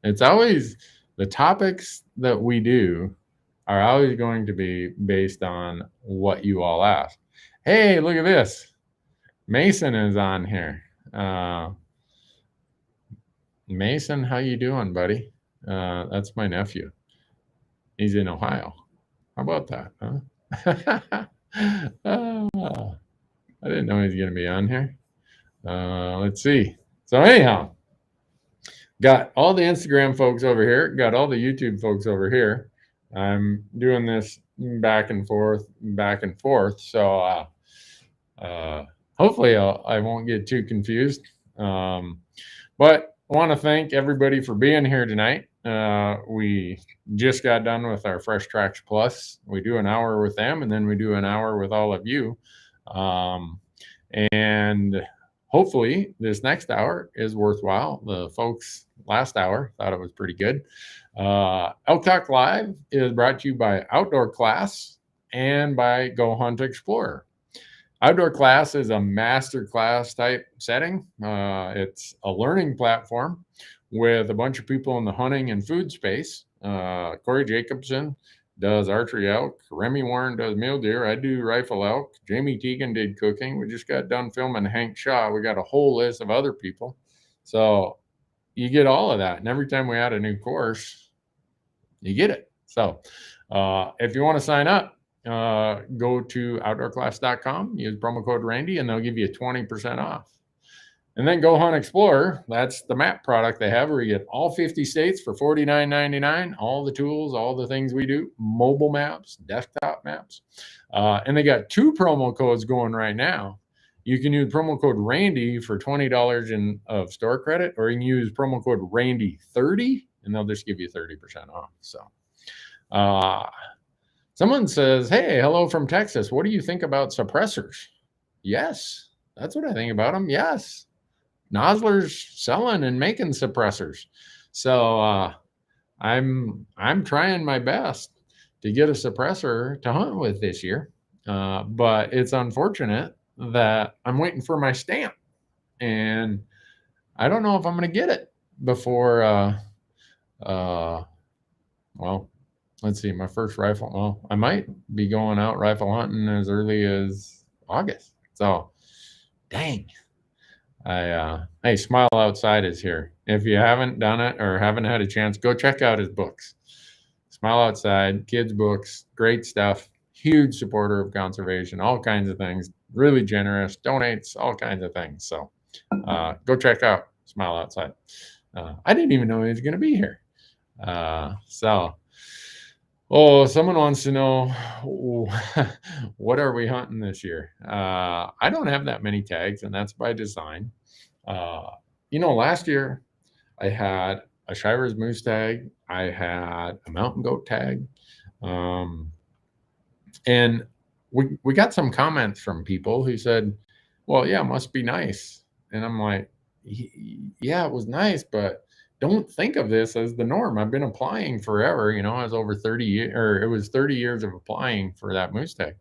It's always the topics that we do are always going to be based on what you all ask. Hey, look at this. Mason is on here. Mason, how you doing, buddy? That's my nephew. He's in Ohio. How about that, huh? I didn't know he was going to be on here. Let's see. So anyhow, got all the Instagram folks over here, got all the YouTube folks over here. I'm doing this back and forth. So hopefully I won't get too confused. But I want to thank everybody for being here tonight. We just got done with our Fresh Tracks Plus. We do an hour with them, and then we do an hour with all of you. And hopefully this next hour is worthwhile. The folks last hour thought it was pretty good. Elk Talk Live is brought to you by Outdoor Class and by Go Hunt Explorer. Outdoor Class is a master class type setting. It's a learning platform with a bunch of people in the hunting and food space. Corey Jacobson does archery elk. Remy Warren does mule deer. I do rifle elk. Jamie Teagan did cooking. We just got done filming Hank Shaw. We got a whole list of other people. So you get all of that. And every time we add a new course, you get it. So if you want to sign up, go to outdoorclass.com, use promo code Randy, and they'll give you 20% off. And then Go Hunt Explorer, that's the map product they have where you get all 50 states for $49.99, all the tools, all the things we do, mobile maps, desktop maps. And they got 2 promo codes going right now. You can use promo code Randy for $20 of store credit, or you can use promo code Randy30, and they'll just give you 30% off. So someone says, hey, hello from Texas. What do you think about suppressors? Yes, that's what I think about them. Yes. Nosler's selling and making suppressors. So I'm trying my best to get a suppressor to hunt with this year. But it's unfortunate that I'm waiting for my stamp. And I don't know if I'm going to get it before, well, let's see, my first rifle. Well, I might be going out rifle hunting as early as August. So, dang. Hey, Smile Outside is here. If you haven't done it or haven't had a chance, go check out his books. Smile Outside, kids' books, great stuff. Huge supporter of conservation, all kinds of things. Really generous, donates, all kinds of things. So, go check out Smile Outside. I didn't even know he was going to be here. Someone wants to know, what are we hunting this year? I don't have that many tags, and that's by design. Last year I had a Shivers moose tag. I had a mountain goat tag. And we got some comments from people who said, well, yeah, it must be nice. And I'm like, yeah, it was nice, but don't think of this as the norm. I've been applying forever. I was over 30 years, or it was 30 years of applying for that moose tag.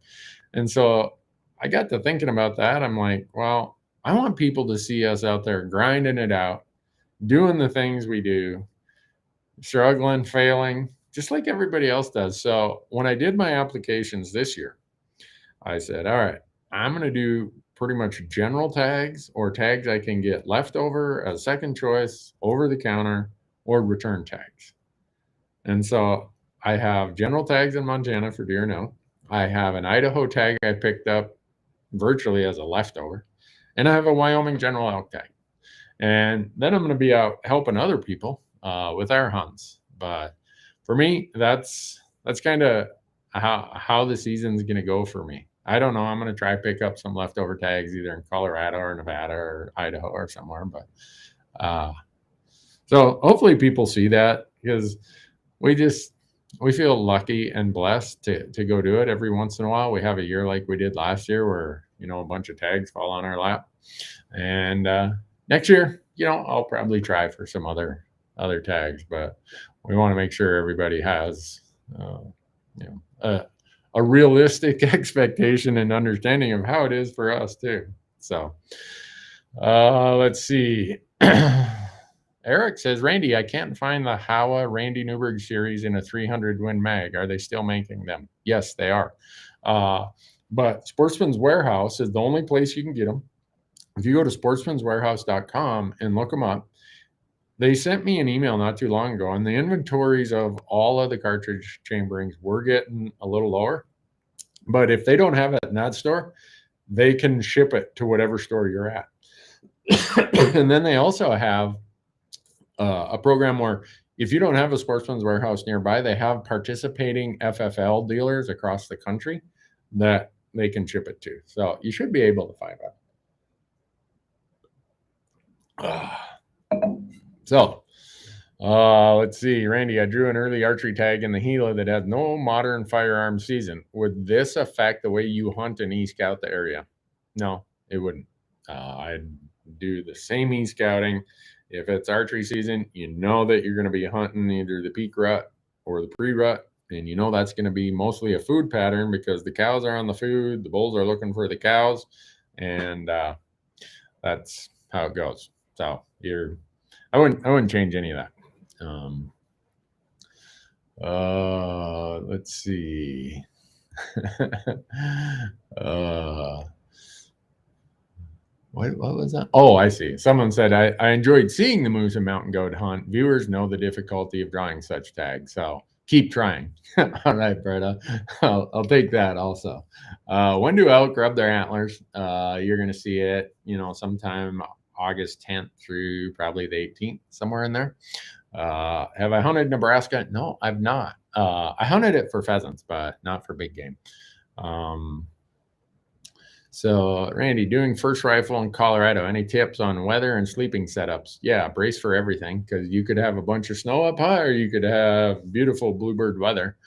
And so I got to thinking about that. I'm like, well, I want people to see us out there grinding it out, doing the things we do, struggling, failing, just like everybody else does. So when I did my applications this year, I said, all right, I'm going to do pretty much general tags or tags I can get leftover as second choice, over the counter, or return tags. And so I have general tags in Montana for deer and elk. I have an Idaho tag I picked up virtually as a leftover. And I have a Wyoming general elk tag. And then I'm going to be out helping other people with our hunts. But for me, that's kind of how the season's going to go for me. I don't know. I'm going to try pick up some leftover tags either in Colorado or Nevada or Idaho or somewhere. But so hopefully people see that, because we feel lucky and blessed to go do it every once in a while. We have a year like we did last year where, a bunch of tags fall on our lap. And next year, I'll probably try for some other tags, but we want to make sure everybody has, a realistic expectation and understanding of how it is for us too. So let's see. Eric says, Randy, I can't find the Howa Randy Newberg series in a 300 Win mag. Are they still making them? Yes, they are. But Sportsman's Warehouse is the only place you can get them. If you go to sportsmanswarehouse.com and look them up, they sent me an email not too long ago, and the inventories of all of the cartridge chamberings were getting a little lower. But if they don't have it in that store, they can ship it to whatever store you're at. And then they also have a program where if you don't have a Sportsman's Warehouse nearby, they have participating FFL dealers across the country that they can ship it to. So you should be able to find it. So let's see, Randy, I drew an early archery tag in the Gila that had no modern firearm season. Would this affect the way you hunt and e-scout the area? No, it wouldn't. I'd do the same e-scouting. If it's archery season, you know that you're going to be hunting either the peak rut or the pre-rut, and you know that's going to be mostly a food pattern because the cows are on the food, the bulls are looking for the cows, and that's how it goes. So I wouldn't change any of that. Let's see. What was that? Oh, I see. Someone said, I enjoyed seeing the moose and mountain goat hunt. Viewers know the difficulty of drawing such tags. So keep trying. All right, Berta. I'll take that also. When do elk rub their antlers? You're going to see it, sometime August 10th through probably the 18th, somewhere in there. Have I hunted Nebraska? No, I've not. I hunted it for pheasants, but not for big game. So, Randy, doing first rifle in Colorado, any tips on weather and sleeping setups? Yeah, brace for everything because you could have a bunch of snow up high or you could have beautiful bluebird weather.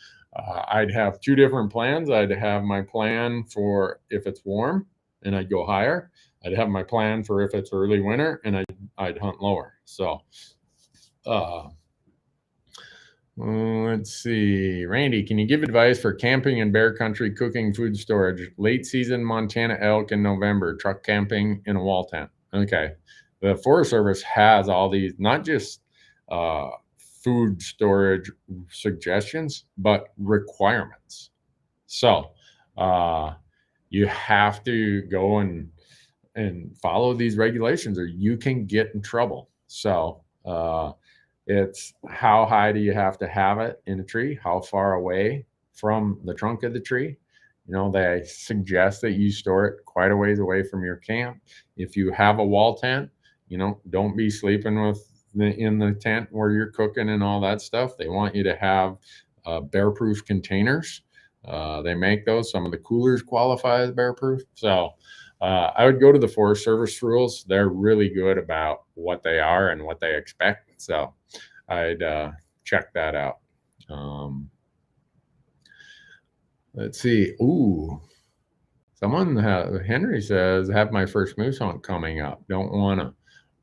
I'd have two different plans. I'd have my plan for if it's warm and I'd go higher. I'd have my plan for if it's early winter and I'd hunt lower. So, let's see. Randy, can you give advice for camping in bear country, cooking, food storage, late season Montana elk in November, truck camping in a wall tent? Okay. The Forest Service has all these, not just food storage suggestions, but requirements. So you have to go and follow these regulations or you can get in trouble. So it's how high do you have to have it in a tree? How far away from the trunk of the tree? They suggest that you store it quite a ways away from your camp. If you have a wall tent, don't be sleeping in the tent where you're cooking and all that stuff. They want you to have bear-proof containers. They make those. Some of the coolers qualify as bear-proof. So I would go to the Forest Service rules. They're really good about what they are and what they expect. So I'd check that out. Let's see. Ooh, Henry says, have my first moose hunt coming up. Don't want to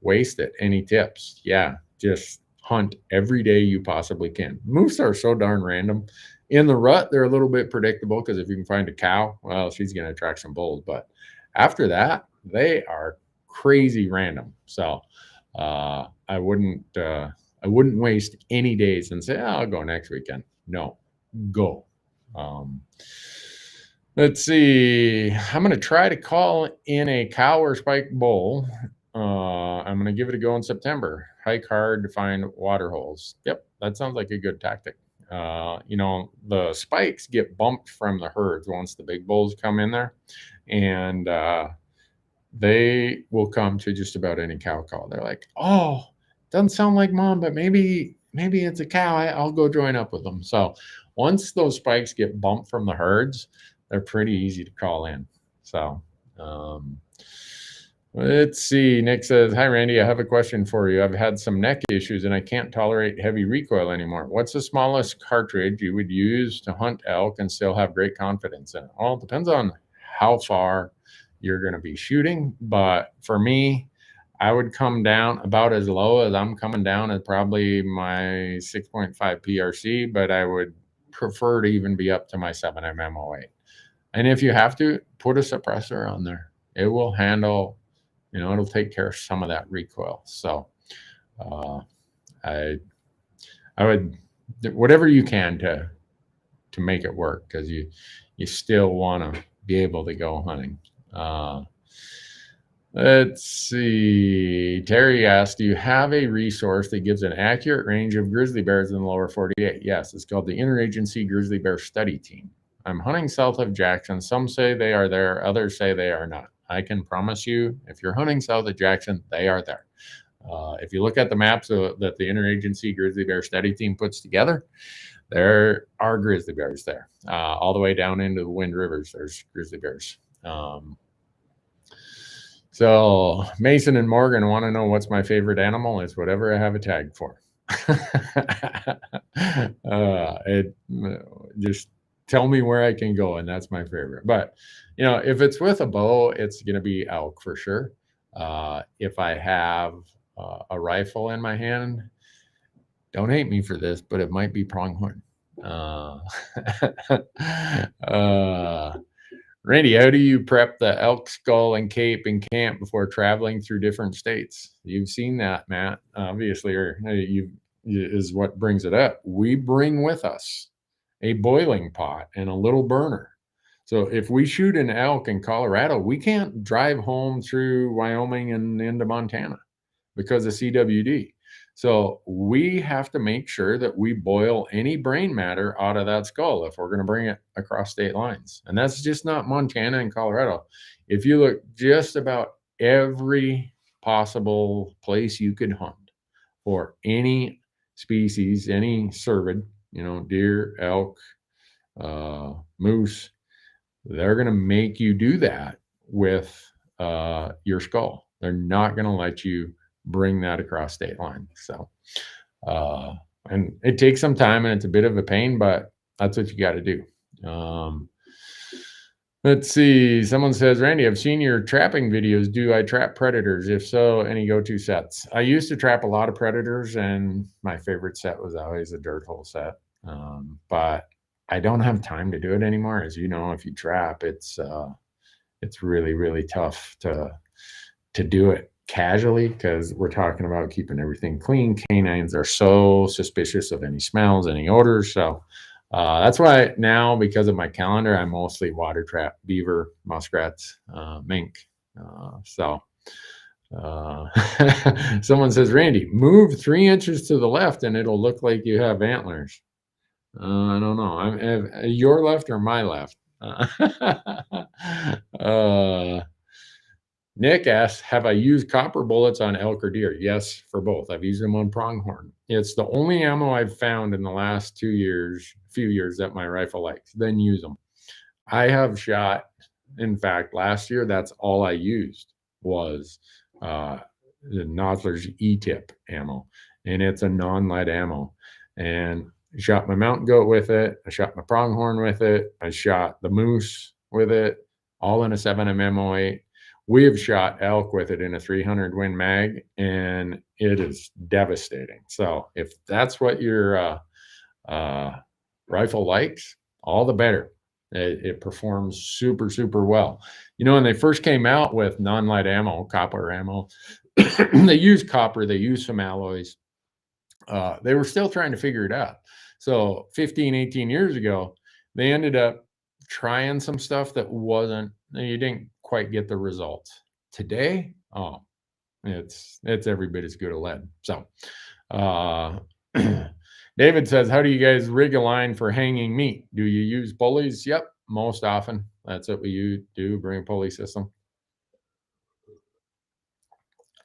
waste it. Any tips? Yeah, just hunt every day you possibly can. Moose are so darn random. In the rut, they're a little bit predictable because if you can find a cow, well, she's going to attract some bulls. But after that, they are crazy random. So I wouldn't waste any days and say, I'll go next weekend. No, go. Let's see. I'm going to try to call in a cow or spike bull. I'm going to give it a go in September. Hike hard to find water holes. Yep, that sounds like a good tactic. The spikes get bumped from the herds once the big bulls come in there, and they will come to just about any cow call. They're like, oh, doesn't sound like mom, but maybe it's a cow. I'll go join up with them. So once those spikes get bumped from the herds, they're pretty easy to call in. So let's see. Nick says, hi, Randy. I have a question for you. I've had some neck issues and I can't tolerate heavy recoil anymore. What's the smallest cartridge you would use to hunt elk and still have great confidence in it? Well, it depends on how far you're going to be shooting. But for me, I would come down about as low as I'm coming down at probably my 6.5 PRC, but I would prefer to even be up to my 7mm 08. And if you have to, put a suppressor on there. It will handle, it'll take care of some of that recoil. So I would, whatever you can to make it work, because you still want to be able to go hunting. Let's see. Terry asked, do you have a resource that gives an accurate range of grizzly bears in the lower 48? Yes, it's called the Interagency Grizzly Bear Study Team. I'm hunting south of Jackson. Some say they are there, others say they are not. I can promise you, if you're hunting south of Jackson, they are there. If you look at the maps that the Interagency Grizzly Bear Study Team puts together, there are grizzly bears there. All the way down into the Wind Rivers, there's grizzly bears. So Mason and Morgan want to know what's my favorite animal. It's whatever I have a tag for. Just tell me where I can go, and that's my favorite. But if it's with a bow, it's going to be elk for sure. If I have a rifle in my hand, don't hate me for this, but it might be pronghorn. Randy, how do you prep the elk skull and cape in camp before traveling through different states? You've seen that, Matt, obviously, or is what brings it up. We bring with us a boiling pot and a little burner. So if we shoot an elk in Colorado, we can't drive home through Wyoming and into Montana because of CWD. So we have to make sure that we boil any brain matter out of that skull if we're going to bring it across state lines. And that's just not Montana and Colorado. If you look just about every possible place you could hunt for any species, any cervid, deer, elk, moose, they're going to make you do that with your skull. They're not going to let you bring that across state line. So, and it takes some time and it's a bit of a pain, but that's what you got to do. Let's see. Someone says, Randy, I've seen your trapping videos. Do I trap predators? If so, any go-to sets? I used to trap a lot of predators, and my favorite set was always a dirt hole set. But I don't have time to do it anymore. As you know, if you trap, it's really, really tough to do it casually, because we're talking about keeping everything clean. Canines are so suspicious of any smells, any odors. So that's why now, because of my calendar, I mostly water trap beaver, muskrats, mink. Someone says, Randy, move 3 inches to the left and it'll look like you have antlers. I don't know. I'm your left or my left? Nick asks, have I used copper bullets on elk or deer? Yes, for both. I've used them on pronghorn. It's the only ammo I've found in the last few years that my rifle likes. Then use them. I have shot, in fact, last year, that's all I used was the Nosler's E-tip ammo. And it's a non-lead ammo. And I shot my mountain goat with it. I shot my pronghorn with it. I shot the moose with it, all in a 7mm 08. We have shot elk with it in a 300 Win Mag, and it is devastating. So if that's what your rifle likes, all the better. It performs super, super well. When they first came out with non-lead ammo, copper ammo, they used copper, they used some alloys. They were still trying to figure it out. So 15, 18 years ago, they ended up trying some stuff that you didn't quite get the results. Today, it's every bit as good a lead. So David says, how do you guys rig a line for hanging meat? Do you use pulleys? Yep, most often. That's what we do, bring a pulley system.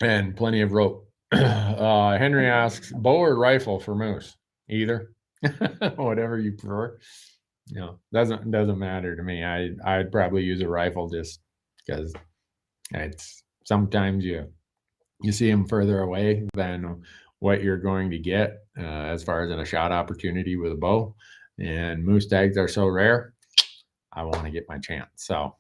And plenty of rope. Henry asks, bow or rifle for moose? Either. Whatever you prefer. Doesn't matter to me. I'd probably use a rifle just because it's sometimes you see them further away than what you're going to get as far as in a shot opportunity with a bow. And moose tags are so rare, I want to get my chance. So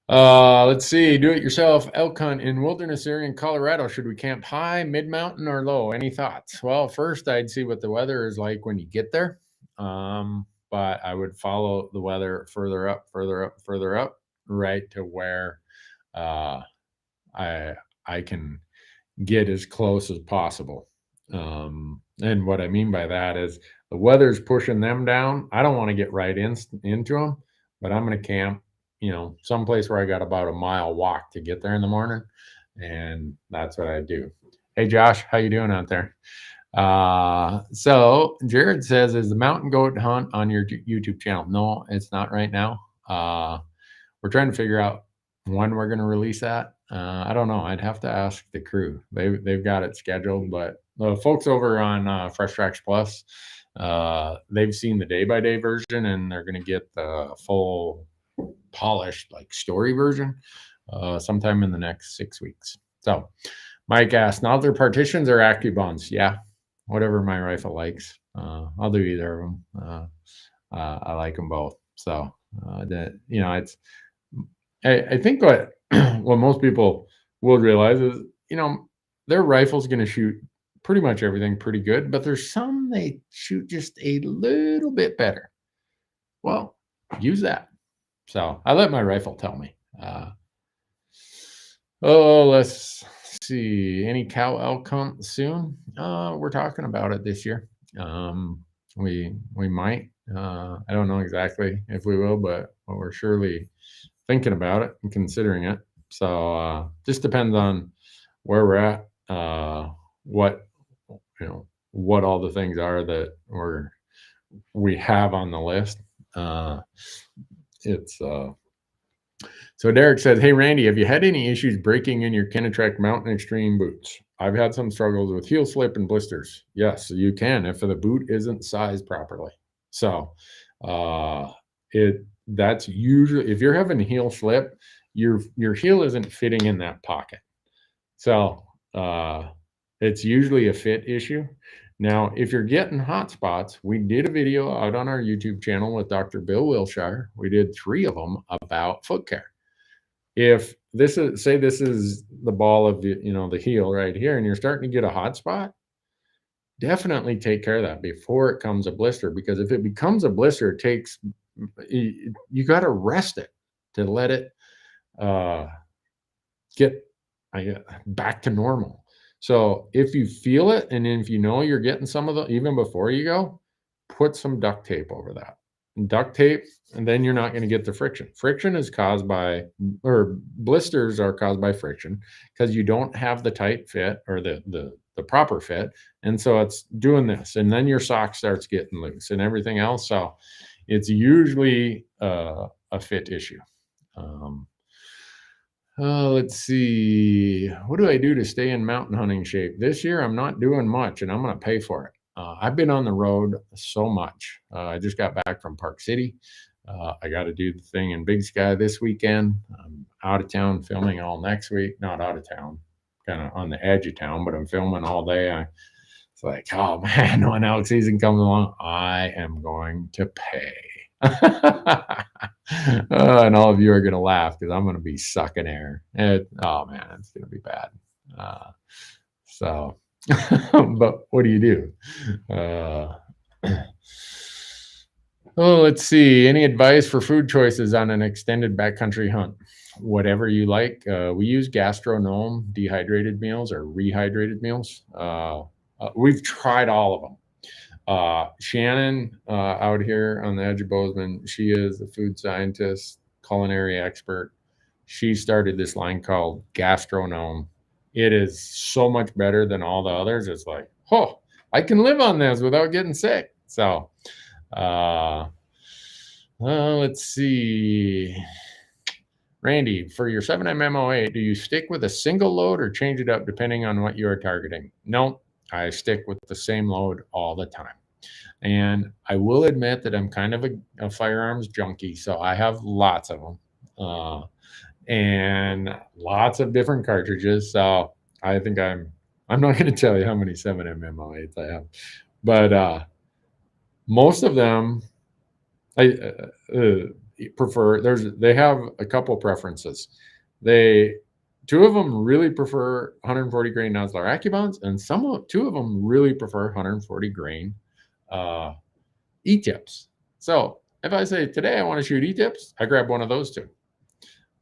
let's see. Do it yourself elk hunt in wilderness area in Colorado. Should we camp high, mid mountain, or low? Any thoughts? Well, first I'd see what the weather is like when you get there. But I would follow the weather further up, right to where I can get as close as possible. And what I mean by that is the weather's pushing them down. I don't want to get right into them, but I'm going to camp, someplace where I got about a mile walk to get there in the morning. And that's what I do. Hey, Josh, how you doing out there? So Jared says, is the mountain goat hunt on your YouTube channel? No, it's not right now. We're trying to figure out when we're going to release that. I don't know. I'd have to ask the crew. They've got it scheduled, but the folks over on Fresh Tracks Plus, they've seen the day-by-day version, and they're going to get the full polished like story version sometime in the next 6 weeks. So Mike asked, now they're partitions or AccuBonds? Yeah, whatever my rifle likes. I'll do either of them. I like them both. So it's, I think what most people will realize is, their rifle's going to shoot pretty much everything pretty good, but there's some they shoot just a little bit better. Well, use that. So I let my rifle tell me. Let's see. Any cow elk hunt soon? We're talking about it this year. We might. I don't know exactly if we will, but we're surely thinking about it and considering it. So just depends on where we're at, what all the things are that we have on the list. So Derek says, hey, Randy, have you had any issues breaking in your Kenetrek Mountain Extreme boots? I've had some struggles with heel slip and blisters. Yes, you can if the boot isn't sized properly. So that's usually, if you're having heel slip, your heel isn't fitting in that pocket. So it's usually a fit issue. Now, if you're getting hot spots, we did a video out on our YouTube channel with Dr. Bill Wilshire. We did 3 of them about foot care. If this is the ball of the heel right here, and you're starting to get a hot spot, definitely take care of that before it comes a blister, because if it becomes a blister, you got to rest it to let it get back to normal. So if you feel it, and if you're getting some of even before you go, put some duct tape over that. Duct tape, and then you're not going to get the friction. Friction is caused by, or blisters are caused by friction, because you don't have the tight fit or the proper fit. And so it's doing this, and then your sock starts getting loose and everything else. So it's usually a fit issue. Let's see. What do I do to stay in mountain hunting shape? This year, I'm not doing much, and I'm going to pay for it. I've been on the road so much. I just got back from Park City. I got to do the thing in Big Sky this weekend. I'm out of town filming all next week. Not out of town, kind of on the edge of town, but I'm filming all day. It's like, oh man, when elk season comes along, I am going to pay. And all of you are going to laugh because I'm going to be sucking air. Oh man, it's going to be bad. But what do you do? Let's see. Any advice for food choices on an extended backcountry hunt? Whatever you like. We use gastronome dehydrated meals or rehydrated meals. We've tried all of them. Shannon out here on the edge of Bozeman, she is a food scientist, culinary expert. She started this line called Gastronome. It is so much better than all the others. It's like, oh, I can live on this without getting sick. So let's see. Randy, for your 7mm08, do you stick with a single load or change it up depending on what you are targeting? No, I stick with the same load all the time. And I will admit that I'm kind of a firearms junkie, so I have lots of them and lots of different cartridges. So I think I'm not going to tell you how many 7mm08s I have, but most of them I prefer. They have a couple preferences. Two of them really prefer 140 grain Nosler AccuBonds, and two of them really prefer 140 grain E-tips. So if I say today I want to shoot E-tips, I grab one of those 2.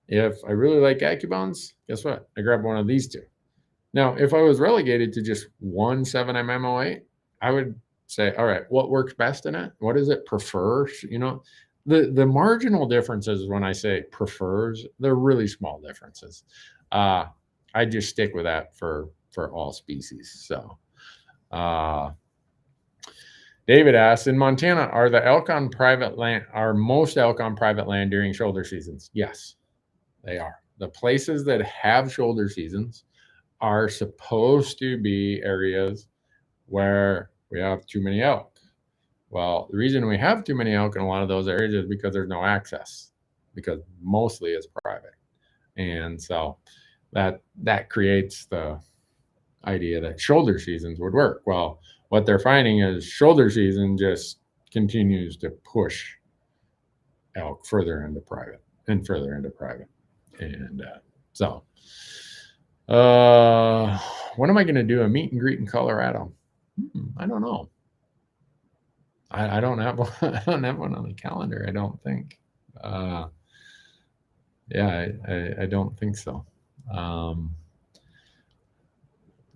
If I really like AccuBonds, guess what? I grab one of these 2. Now, if I was relegated to just one 7mm MO8, I would say, all right, what works best in it? What does it prefer? The marginal differences when I say prefers, they're really small differences. I just stick with that for all species. So, David asks, in Montana, are most elk on private land during shoulder seasons? Yes, they are. The places that have shoulder seasons are supposed to be areas where we have too many elk. Well, the reason we have too many elk in a lot of those areas is because there's no access, because mostly it's private. And so that creates the idea that shoulder seasons would work. Well, what they're finding is shoulder season just continues to push elk further into private and further into private. And so when am I going to do a meet and greet in Colorado? I don't know. I don't have one. I don't have one on the calendar. I don't think. Yeah, I don't think so.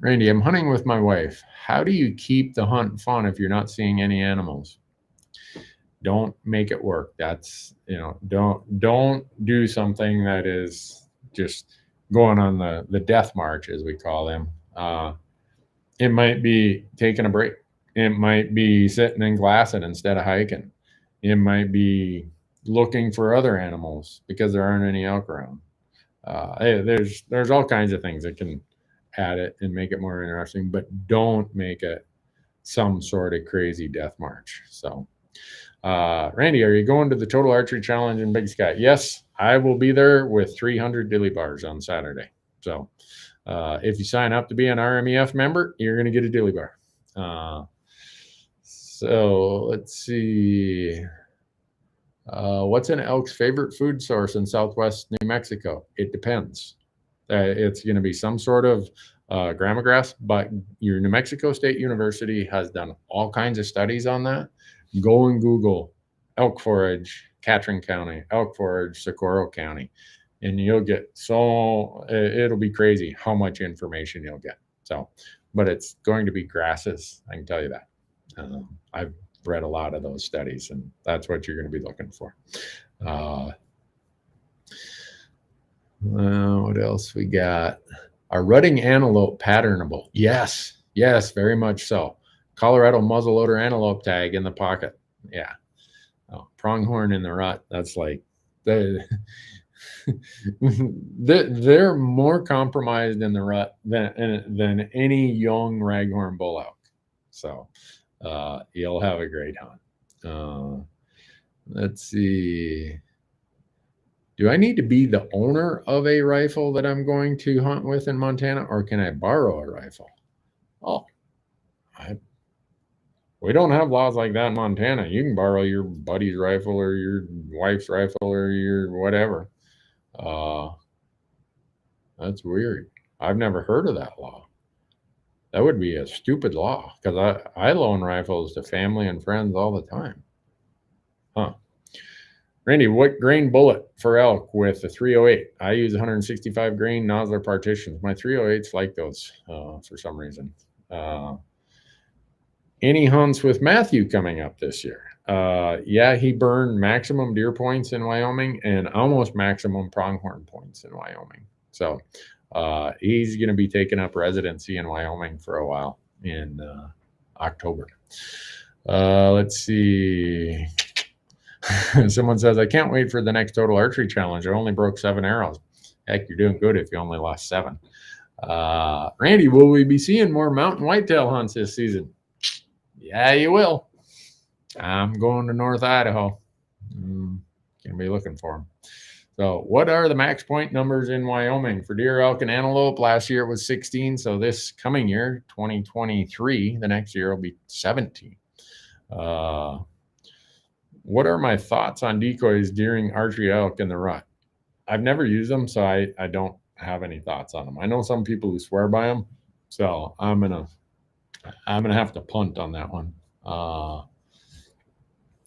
Randy, I'm hunting with my wife. How do you keep the hunt fun if you're not seeing any animals? Don't make it work. That's, don't do something that is just going on the death march, as we call them. It might be taking a break. It might be sitting and glassing instead of hiking. It might be looking for other animals because there aren't any elk around. There's all kinds of things that can add it and make it more interesting, but don't make it some sort of crazy death march. So, Randy, are you going to the Total Archery Challenge in Big Sky? Yes, I will be there with 300 dilly bars on Saturday. So, if you sign up to be an RMEF member, you're going to get a dilly bar. So let's see. What's an elk's favorite food source in Southwest New Mexico? It depends. It's going to be some sort of grama grass, but your New Mexico State University has done all kinds of studies on that. Go and Google elk forage, Catron County, elk forage, Socorro County, and you'll get it'll be crazy how much information you'll get. So, but it's going to be grasses, I can tell you that. I've read a lot of those studies, and that's what you're going to be looking for. What else we got? Are Rudding antelope patternable? Yes, very much so. Colorado muzzleloader antelope tag in the pocket. Yeah. Pronghorn in the rut. That's like they're more compromised in the rut than any young raghorn bull elk. So you'll have a great hunt. Let's see. Do I need to be the owner of a rifle that I'm going to hunt with in Montana, or can I borrow a rifle? Oh, we don't have laws like that in Montana. You can borrow your buddy's rifle or your wife's rifle or your whatever. That's weird. I've never heard of that law. That would be a stupid law, because I loan rifles to family and friends all the time. Huh. Randy, what grain bullet for elk with the 308? I use 165 grain Nosler partitions. My 308s like those for some reason. Any hunts with Matthew coming up this year? Yeah, he burned maximum deer points in Wyoming and almost maximum pronghorn points in Wyoming. So he's going to be taking up residency in Wyoming for a while in October. Let's see. Someone says, I can't wait for the next Total Archery Challenge. I only broke 7 arrows. Heck, you're doing good if you only lost 7. Randy, will we be seeing more mountain whitetail hunts this season? Yeah, you will. I'm going to North Idaho. Going to be looking for them. So what are the max point numbers in Wyoming for deer, elk, and antelope? Last year it was 16. So this coming year, 2023, the next year will be 17. What are my thoughts on decoys during archery elk in the rut? I've never used them, so I don't have any thoughts on them. I know some people who swear by them, so I'm gonna have to punt on that one. I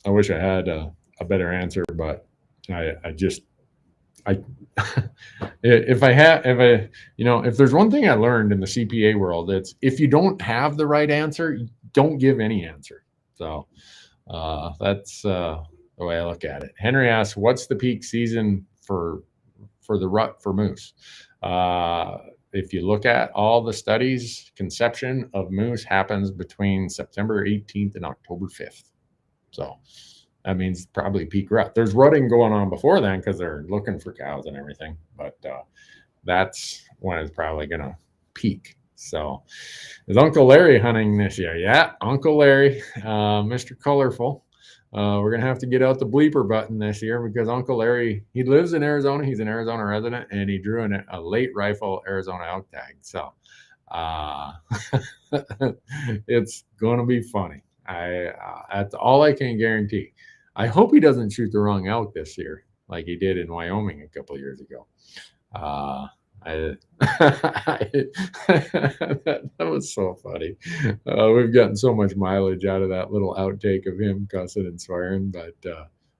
wish I had a better answer, but I I if there's one thing I learned in the CPA world, it's if you don't have the right answer, don't give any answer. So that's the way I look at it. Henry asks, what's the peak season for the rut for moose? If you look at all the studies, conception of moose happens between September 18th and October 5th. So that means probably peak rut. There's rutting going on before then because they're looking for cows and everything, but that's when it's probably going to peak. So is Uncle Larry hunting this year? Yeah, Uncle Larry, Mr. Colorful. We're going to have to get out the bleeper button this year because Uncle Larry, he lives in Arizona. He's an Arizona resident, and he drew a late rifle Arizona elk tag. So it's going to be funny. That's all I can guarantee. I hope he doesn't shoot the wrong elk this year like he did in Wyoming a couple of years ago. That was so funny. We've gotten so much mileage out of that little outtake of him cussing and swearing, but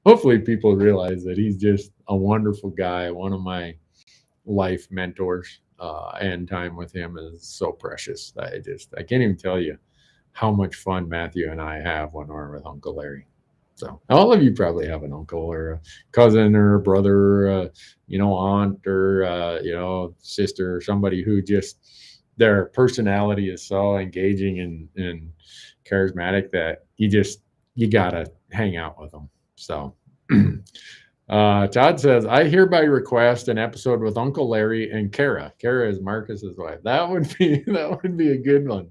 hopefully people realize that he's just a wonderful guy, one of my life mentors, and time with him is so precious. I can't even tell you how much fun Matthew and I have when we're with Uncle Larry. So all of you probably have an uncle or a cousin or a brother, aunt or, sister or somebody who just their personality is so engaging and charismatic that you got to hang out with them. So Todd says, I hereby request an episode with Uncle Larry and Kara. Kara is Marcus's wife. That would be a good one.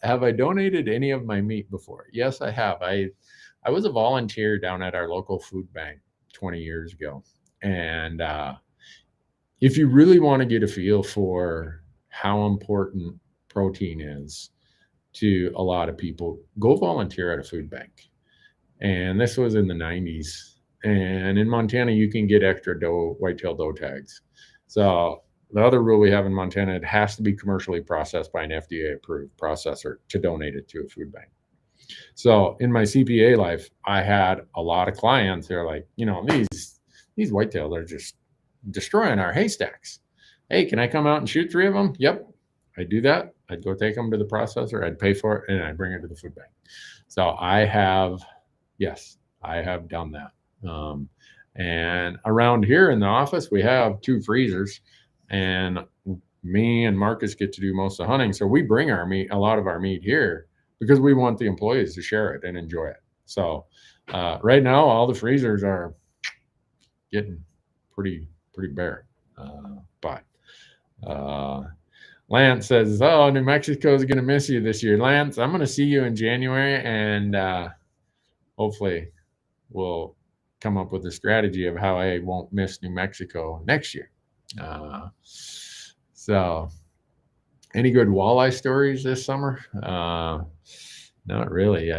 Have I donated any of my meat before? Yes, I have. I was a volunteer down at our local food bank 20 years ago. And if you really want to get a feel for how important protein is to a lot of people, go volunteer at a food bank. And this was in the 90s. And in Montana, you can get extra whitetail doe tags. So the other rule we have in Montana, it has to be commercially processed by an FDA-approved processor to donate it to a food bank. So in my CPA life, I had a lot of clients who are like, these whitetails are just destroying our haystacks. Hey, can I come out and shoot 3 of them? Yep, I'd do that. I'd go take them to the processor. I'd pay for it, and I'd bring it to the food bank. So I have done that. And around here in the office, we have 2 freezers. And me and Marcus get to do most of the hunting. So we bring a lot of our meat here because we want the employees to share it and enjoy it. So right now, all the freezers are getting pretty bare. But Lance says, New Mexico is going to miss you this year. Lance, I'm going to see you in January, and hopefully we'll come up with a strategy of how I won't miss New Mexico next year. So any good walleye stories this summer? Not really.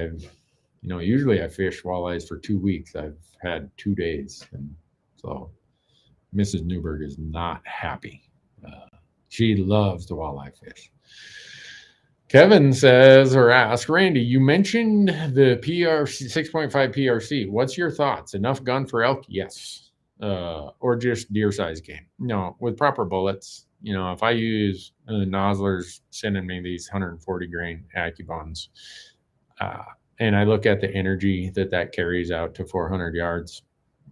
Usually I fish walleyes for 2 weeks. I've had 2 days. And so Mrs. Newberg is not happy. She loves the walleye fish. Kevin says or asks, Randy, you mentioned the PRC 6.5 PRC. What's your thoughts? Enough gun for elk? Yes. Or just deer size game. No, with proper bullets, if I use Nosler's sending me these 140 grain AccuBonds, and I look at the energy that carries out to 400 yards,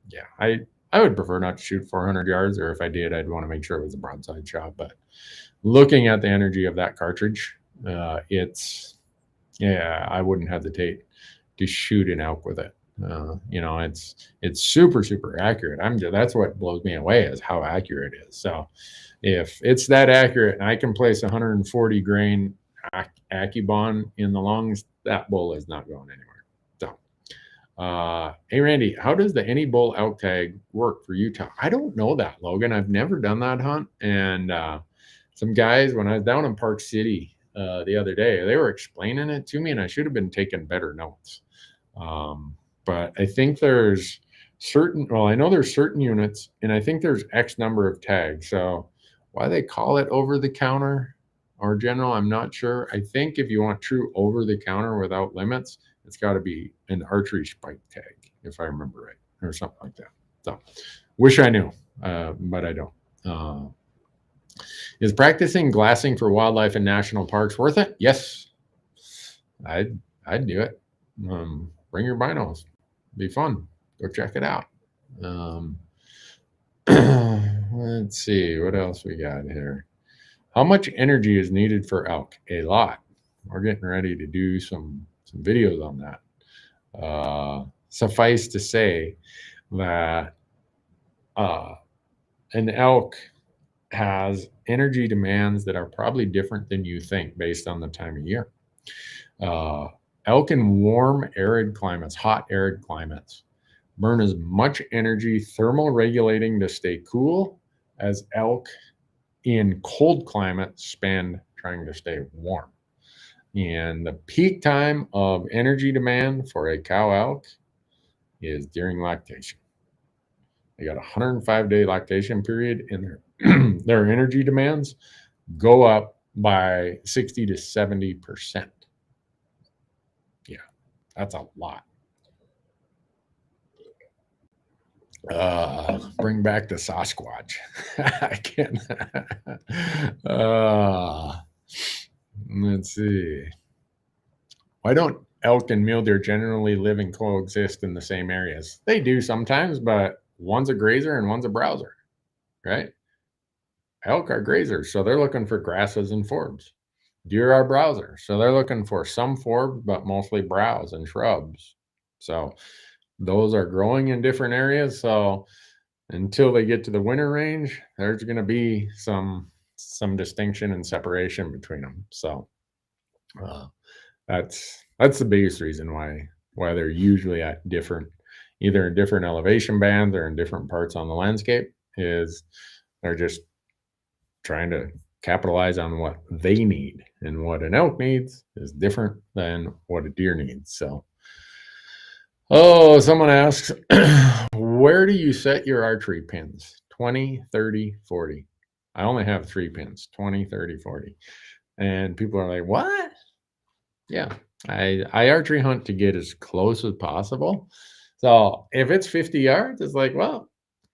yeah, I would prefer not to shoot 400 yards, or if I did, I'd want to make sure it was a broadside shot. But looking at the energy of that cartridge, I wouldn't hesitate to shoot an elk with it. It's super, super accurate. That's what blows me away is how accurate it is. So if it's that accurate and I can place 140 grain AccuBond in the lungs, that bull is not going anywhere. So, hey Randy, how does the any bull elk tag work for Utah? I don't know that, Logan. I've never done that hunt. And some guys, when I was down in Park City the other day, they were explaining it to me, and I should have been taking better notes. But I think there's I know there's certain units, and I think there's X number of tags. So why they call it over the counter or general, I'm not sure. I think if you want true over the counter without limits, it's got to be an archery spike tag. if I remember right, or something like that. So, wish I knew, but I don't. Is practicing glassing for wildlife in national parks worth it? Yes, I'd do it. Bring your binos, be fun. Go check it out. Um, let's see what else we got here. How much energy is needed for elk? A lot. We're getting ready to do some videos on that. Suffice to say that an elk has energy demands that are probably different than you think based on the time of year. Elk in warm, arid climates, hot, arid climates, burn as much energy thermal regulating to stay cool as elk in cold climates spend trying to stay warm. And the peak time of energy demand for a cow elk is during lactation. They got a 105-day lactation period, and their energy demands go up by 60 to 70%. Yeah, that's a lot. Bring back the Sasquatch. I can't. Let's see. Why don't elk and mule deer generally live and coexist in the same areas? They do sometimes, but one's a grazer and one's a browser, right? Elk are grazers, so they're looking for grasses and forbs. Deer are browsers, so they're looking for some forb, but mostly browse and shrubs. So those are growing in different areas. So until they get to the winter range, there's going to be some distinction and separation between them. So that's the biggest reason why they're usually at either in different elevation bands or in different parts on the landscape, is they're just trying to capitalize on what they need, and what an elk needs is different than what a deer needs. So, someone asks, where do you set your archery pins? 20, 30, 40. I only have 3 pins, 20, 30, 40. And people are like, what? Yeah, I archery hunt to get as close as possible. So if it's 50 yards, it's like, well,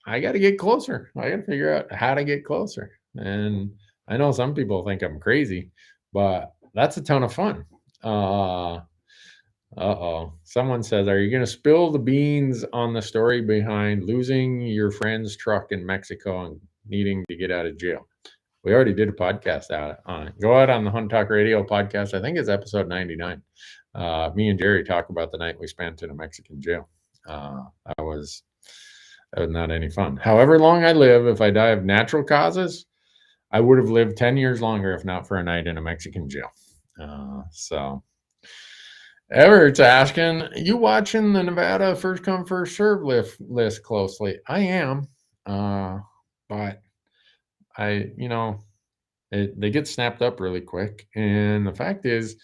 I got to get closer. I got to figure out how to get closer. And I know some people think I'm crazy, but that's a ton of fun. Someone says, are you going to spill the beans on the story behind losing your friend's truck in Mexico and needing to get out of jail? We already did a podcast on it. Go out on the Hunt Talk Radio podcast. I think it's episode 99. Me and Jerry talk about the night we spent in a Mexican jail. That was not any fun. However long I live, if I die of natural causes, I would have lived 10 years longer if not for a night in a Mexican jail. So Everett's asking, you watching the Nevada first come first serve list closely? I am, but they get snapped up really quick, and the fact is,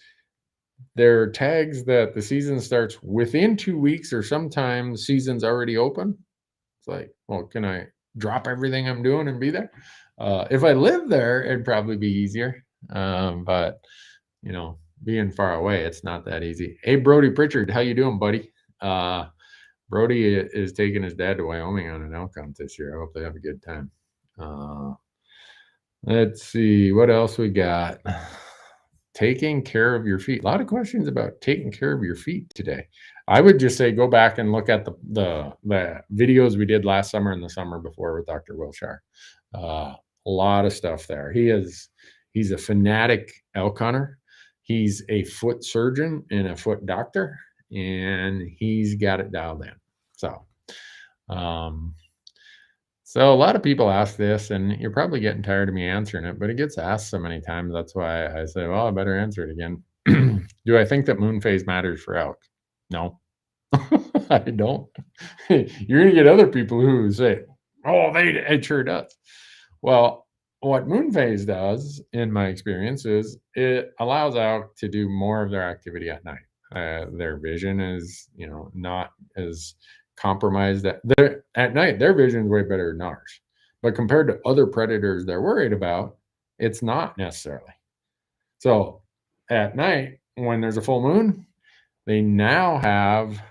there are tags that the season starts within 2 weeks, or sometimes the season's already open. It's like, well, can I drop everything I'm doing and be there? If I live there, it'd probably be easier. But being far away, it's not that easy. Hey, Brody Pritchard, how you doing, buddy? Brody is taking his dad to Wyoming on an elk hunt this year. I hope they have a good time. Let's see what else we got. Taking care of your feet. A lot of questions about taking care of your feet today. I would just say go back and look at the videos we did last summer and the summer before with Dr. Wilshire. A lot of stuff there. He's a fanatic elk hunter. He's a foot surgeon and a foot doctor, and he's got it dialed in. So a lot of people ask this, and you're probably getting tired of me answering it, but it gets asked so many times. That's why I say, well, I better answer it again. Do I think that moon phase matters for elk? No, I don't. You're going to get other people who say, oh, it sure does. Well, what moon phase does, in my experience, is it allows elk to do more of their activity at night. Their vision is, not as compromised. At night, their vision is way better than ours. But compared to other predators they're worried about, it's not necessarily. So at night, when there's a full moon, they now have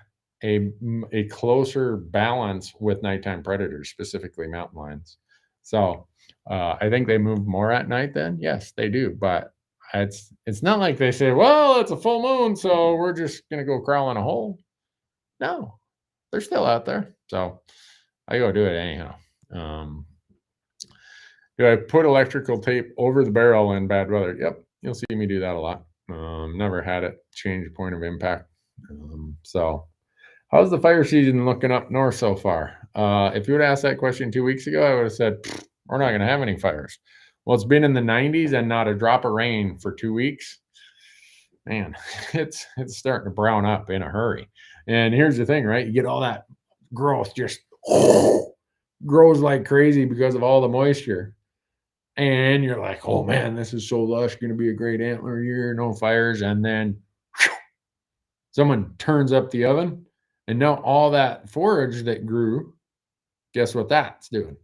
a closer balance with nighttime predators, specifically mountain lions. So I think they move more at night then. Yes, they do. But it's not like they say, well, it's a full moon, so we're just gonna go crawl in a hole. No, they're still out there. So I go do it anyhow. Do I put electrical tape over the barrel in bad weather? Yep, you'll see me do that a lot. Never had it change point of impact. So how's the fire season looking up north so far? If you would asked that question 2 weeks ago, I would have said, we're not going to have any fires. Well, it's been in the 90s and not a drop of rain for 2 weeks. Man, it's starting to brown up in a hurry. And here's the thing, right? You get all that growth just grows like crazy because of all the moisture. And you're like, oh man, this is so lush, going to be a great antler year, no fires. And then someone turns up the oven, and now all that forage that grew, guess what that's doing?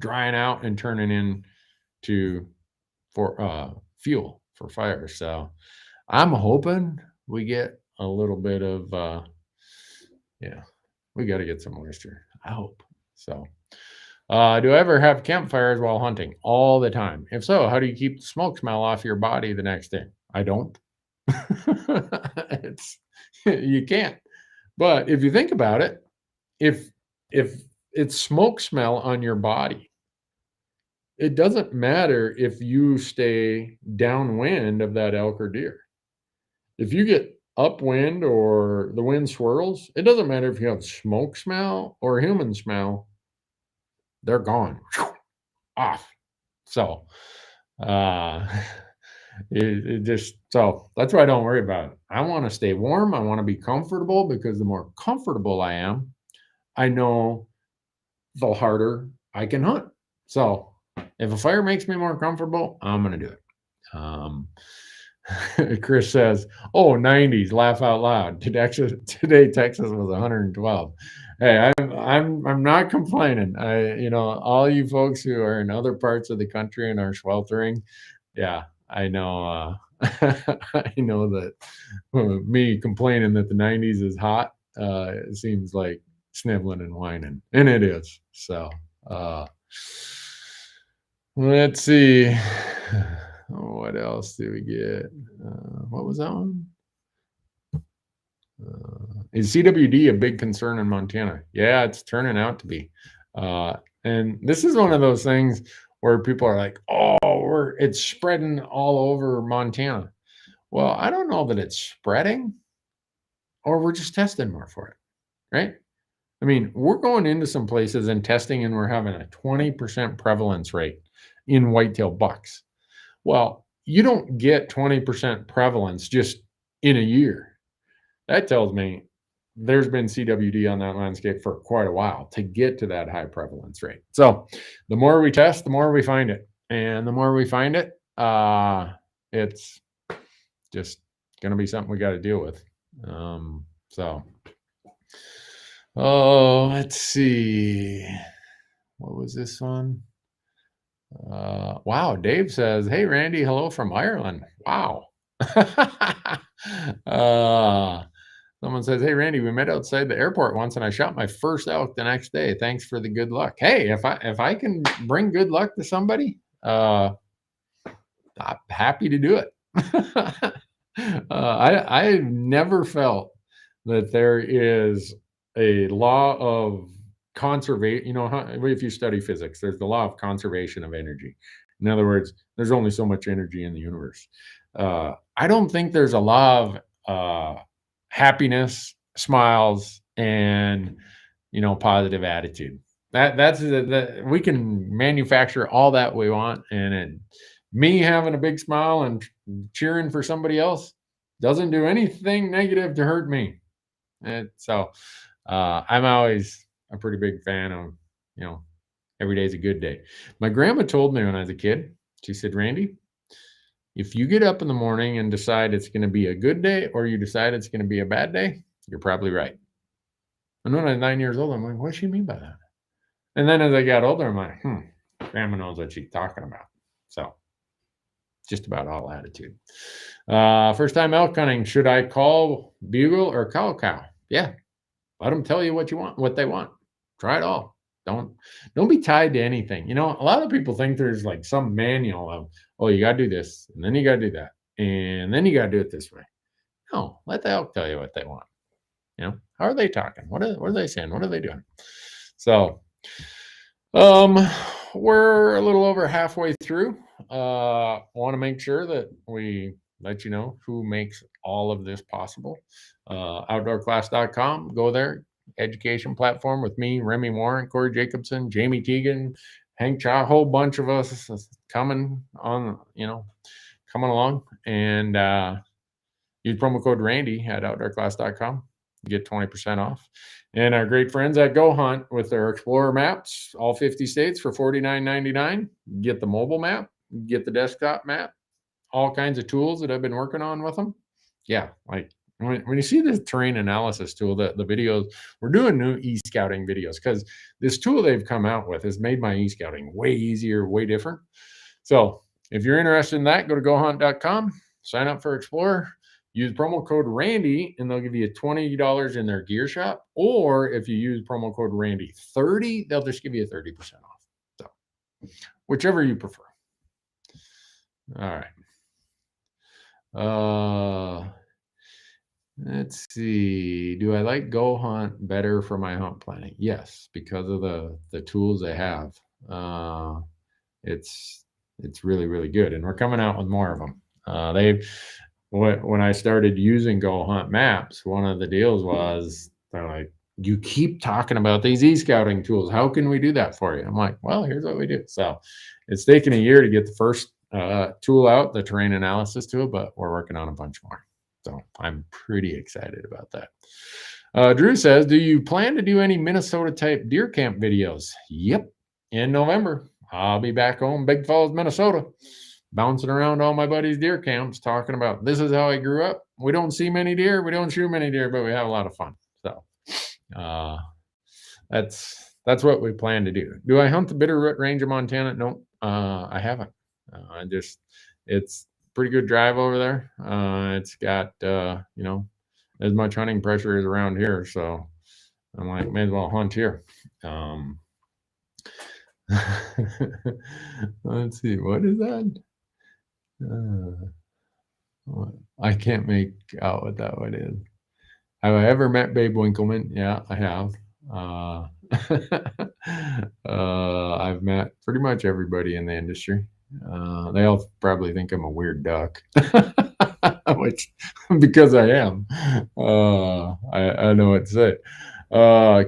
Drying out and turning into fuel for fire. So I'm hoping we get a little bit of we got to get some moisture. I hope so. Do I ever have campfires while hunting? All the time. If so, how do you keep the smoke smell off your body the next day? I don't. You can't. But if you think about it, if it's smoke smell on your body, it doesn't matter if you stay downwind of that elk or deer. If you get upwind or the wind swirls, it doesn't matter if you have smoke smell or human smell, they're gone. Off. So so that's why I don't worry about it. I want to stay warm. I want to be comfortable, because the more comfortable I am, I know the harder I can hunt. So if a fire makes me more comfortable, I'm going to do it. Chris says, oh, 90s, laugh out loud. Today Texas was 112. Hey, I'm not complaining. All you folks who are in other parts of the country and are sweltering, yeah, I know. I know that me complaining that the 90s is hot, it seems like sniveling and whining, and it is. So let's see. What else do we get? What was that one? Is CWD a big concern in Montana? Yeah, it's turning out to be. And this is one of those things where people are like, oh, it's spreading all over Montana. Well, I don't know that it's spreading, or we're just testing more for it, right? I mean, we're going into some places and testing, and we're having a 20% prevalence rate in whitetail bucks. Well, you don't get 20% prevalence just in a year. That tells me there's been CWD on that landscape for quite a while to get to that high prevalence rate. So the more we test, the more we find it. And the more we find it, it's just going to be something we got to deal with. Let's see. What was this one? Wow, Dave says, hey, Randy, hello from Ireland. Wow. Someone says, hey, Randy, we met outside the airport once and I shot my first elk the next day. Thanks for the good luck. Hey, if I can bring good luck to somebody, I'm happy to do it. I've never felt that there is a law of conservation. If you study physics, there's the law of conservation of energy. In other words, there's only so much energy in the universe. I don't think there's a law of happiness, smiles, and positive attitude. That's we can manufacture all that we want, and me having a big smile and cheering for somebody else doesn't do anything negative to hurt me. And so I'm always a pretty big fan of, every day's a good day. My grandma told me when I was a kid, she said, Randy, if you get up in the morning and decide it's going to be a good day, or you decide it's going to be a bad day, you're probably right. And when I was 9 years old, I'm like, what does she mean by that? And then as I got older, I'm like, grandma knows what she's talking about. So just about all attitude. First time elk hunting, should I call bugle or cow? Yeah, Let them tell you what you want, what they want. Try it all. Don't be tied to anything. You know, a lot of people think there's like some manual of, oh, you got to do this, and then you got to do that, and then you got to do it this way. No, let the elk tell you what they want. You know, how are they talking? What are they saying? What are they doing? So, we're a little over halfway through. Want to make sure that we let you know who makes all of this possible. Outdoorclass.com. Go there. Education platform with me, Remy Warren, Corey Jacobson, Jamie Teagan, Hank Cha, a whole bunch of us coming on, coming along. And use promo code Randy at outdoorclass.com. Get 20% off. And our great friends at Go Hunt with their Explorer maps, all 50 states for $49.99. Get the mobile map, get the desktop map, all kinds of tools that I've been working on with them. Yeah, like when you see this terrain analysis tool, the videos, we're doing new e-scouting videos because this tool they've come out with has made my e-scouting way easier, way different. So if you're interested in that, go to gohunt.com, sign up for Explorer. Use promo code Randy, and they'll give you $20 in their gear shop. Or if you use promo code Randy30, they'll just give you 30% off. So, whichever you prefer. All right. Let's see. Do I like Go Hunt better for my hunt planning? Yes, because of the tools they have. It's really, really good, and we're coming out with more of them. When I started using Go Hunt maps, one of the deals was they're like, you keep talking about these e-scouting tools. How can we do that for you? I'm like, well, here's what we do. So it's taken a year to get the first tool out, the terrain analysis tool, but we're working on a bunch more. So I'm pretty excited about that. Drew says, do you plan to do any Minnesota type deer camp videos? Yep. In November, I'll be back home, Big Falls, Minnesota, bouncing around all my buddies' deer camps, talking about this is how I grew up. We don't see many deer, we don't shoot many deer, but we have a lot of fun. So that's what we plan to do. Do I hunt the Bitterroot Range of Montana? No, I haven't. It's pretty good drive over there. It's got as much hunting pressure as around here, so I'm like, may as well hunt here. Let's see, what is that? I can't make out what that one is. Have I ever met Babe Winkleman? Yeah, I have. I've met pretty much everybody in the industry. They all probably think I'm a weird duck, which because I am. I know what to say.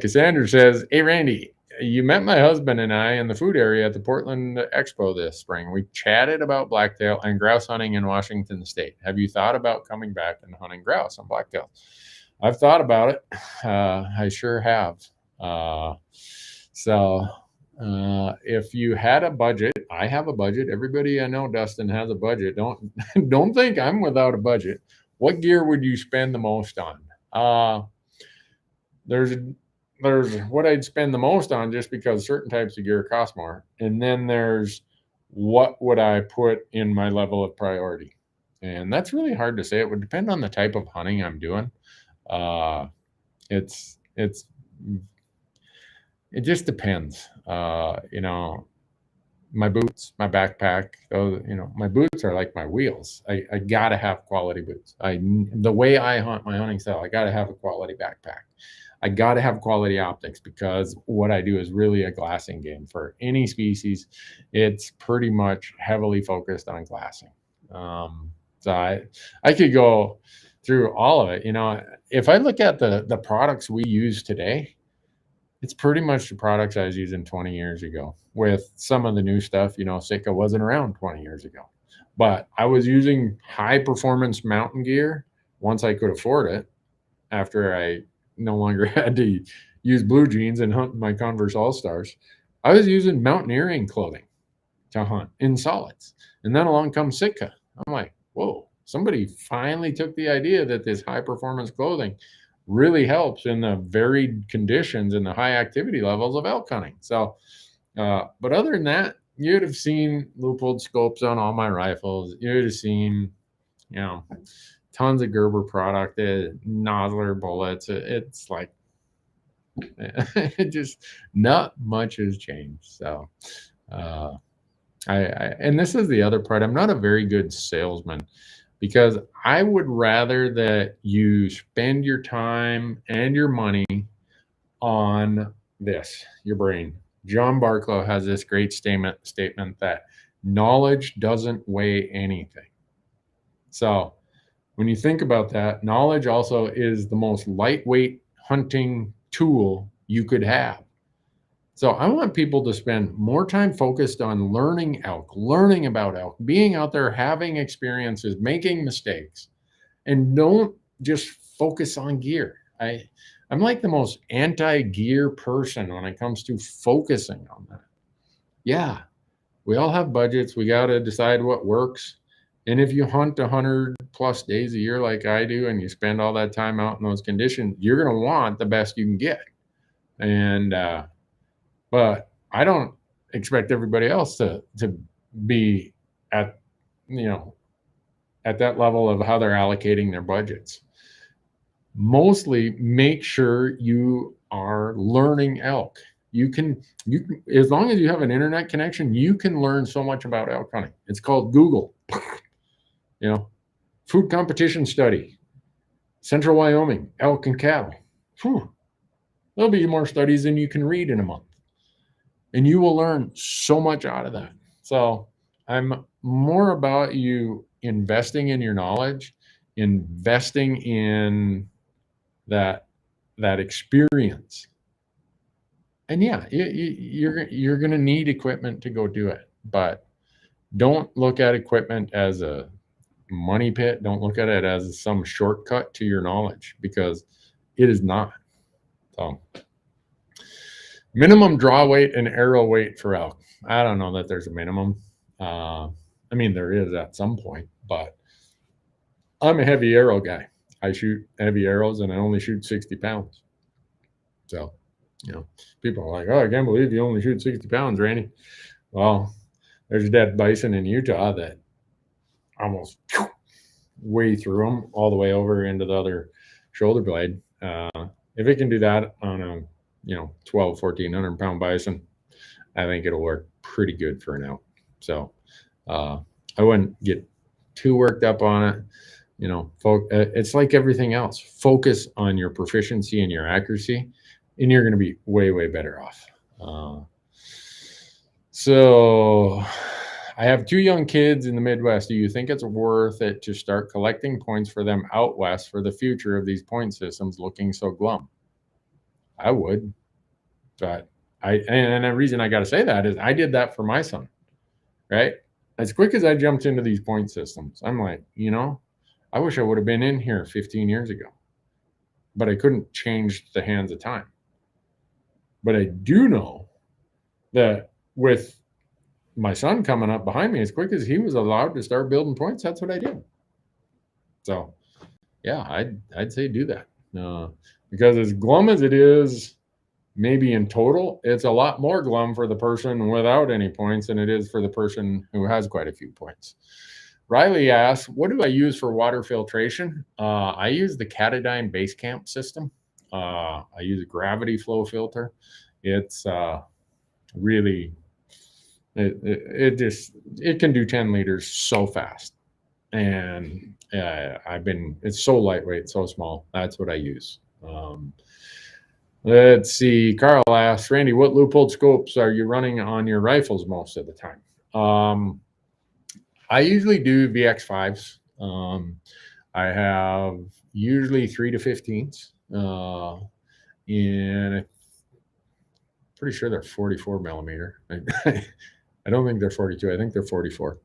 Cassandra says, hey, Randy, you met my husband and I in the food area at the Portland Expo this spring. We chatted about blacktail and grouse hunting in Washington State. Have you thought about coming back and hunting grouse on blacktail? I've thought about it. I sure have. If you had a budget, I have a budget. Everybody I know, Dustin, has a budget. Don't think I'm without a budget. What gear would you spend the most on? There's what I'd spend the most on just because certain types of gear cost more. And then there's what would I put in my level of priority. And that's really hard to say. It would depend on the type of hunting I'm doing. It just depends. My boots, my backpack, my boots are like my wheels. I gotta have quality boots. The way I hunt my hunting style, I gotta have a quality backpack. I gotta have quality optics because what I do is really a glassing game for any species. It's pretty much heavily focused on glassing. So I could go through all of it. If I look at the products we use today, it's pretty much the products I was using 20 years ago with some of the new stuff. Sitka wasn't around 20 years ago, but I was using high performance mountain gear once I could afford it after I no longer had to use blue jeans and hunt my Converse All-Stars. I was using mountaineering clothing to hunt in solids. And then along comes Sitka. I'm like, whoa, somebody finally took the idea that this high performance clothing really helps in the varied conditions and the high activity levels of elk hunting. So, but other than that, you'd have seen Leupold scopes on all my rifles. You'd have seen, tons of Gerber product, Nosler bullets. It's like It just not much has changed. So and this is the other part. I'm not a very good salesman because I would rather that you spend your time and your money on this, your brain. John Barclow has this great statement that knowledge doesn't weigh anything. So when you think about that, knowledge also is the most lightweight hunting tool you could have. So I want people to spend more time focused on learning elk, learning about elk, being out there, having experiences, making mistakes, and don't just focus on gear. I'm like the most anti-gear person when it comes to focusing on that. Yeah, we all have budgets. We got to decide what works. And if you hunt 100+ days a year like I do, and you spend all that time out in those conditions, you're going to want the best you can get. And but I don't expect everybody else to be at at that level of how they're allocating their budgets. Mostly make sure you are learning elk. You can, as long as you have an internet connection, you can learn so much about elk hunting. It's called Google. Food competition study, Central Wyoming, elk and cattle. Whew. There'll be more studies than you can read in a month. And you will learn so much out of that. So I'm more about you investing in your knowledge, investing in that experience. And yeah, you're going to need equipment to go do it, but don't look at equipment as a money pit. Don't look at it as some shortcut to your knowledge, because it is not. So minimum draw weight and arrow weight for elk. I don't know that there's a minimum. I mean, there is at some point, but I'm a heavy arrow guy. I shoot heavy arrows and I only shoot 60 pounds. So, people are like, oh, I can't believe you only shoot 60 pounds, Randy. Well, there's a dead bison in Utah that almost way through them all the way over into the other shoulder blade. If it can do that on a 1,200-1,400 pound bison, I think it'll work pretty good for an elk. So I wouldn't get too worked up on it. It's like everything else. Focus on your proficiency and your accuracy, and you're going to be way, way better off. So I have 2 young kids in the Midwest. Do you think it's worth it to start collecting points for them out west for the future of these point systems looking so glum? I would, but and the reason I got to say that is I did that for my son, right? As quick as I jumped into these point systems, I'm like, I wish I would have been in here 15 years ago, but I couldn't change the hands of time. But I do know that with my son coming up behind me, as quick as he was allowed to start building points, that's what I did. So yeah, I'd say do that. Because as glum as it is, maybe in total, it's a lot more glum for the person without any points than it is for the person who has quite a few points. Riley asks, what do I use for water filtration? I use the Katadyn base camp system. I use a gravity flow filter. It's really, it can do 10 liters so fast. And it's so lightweight, so small. That's what I use. Let's see. Carl asks, Randy, what Leupold scopes are you running on your rifles most of the time? I usually do VX5s. I have usually 3 to 15s. And I'm pretty sure they're 44 millimeter. I don't think they're 42. I think they're 44.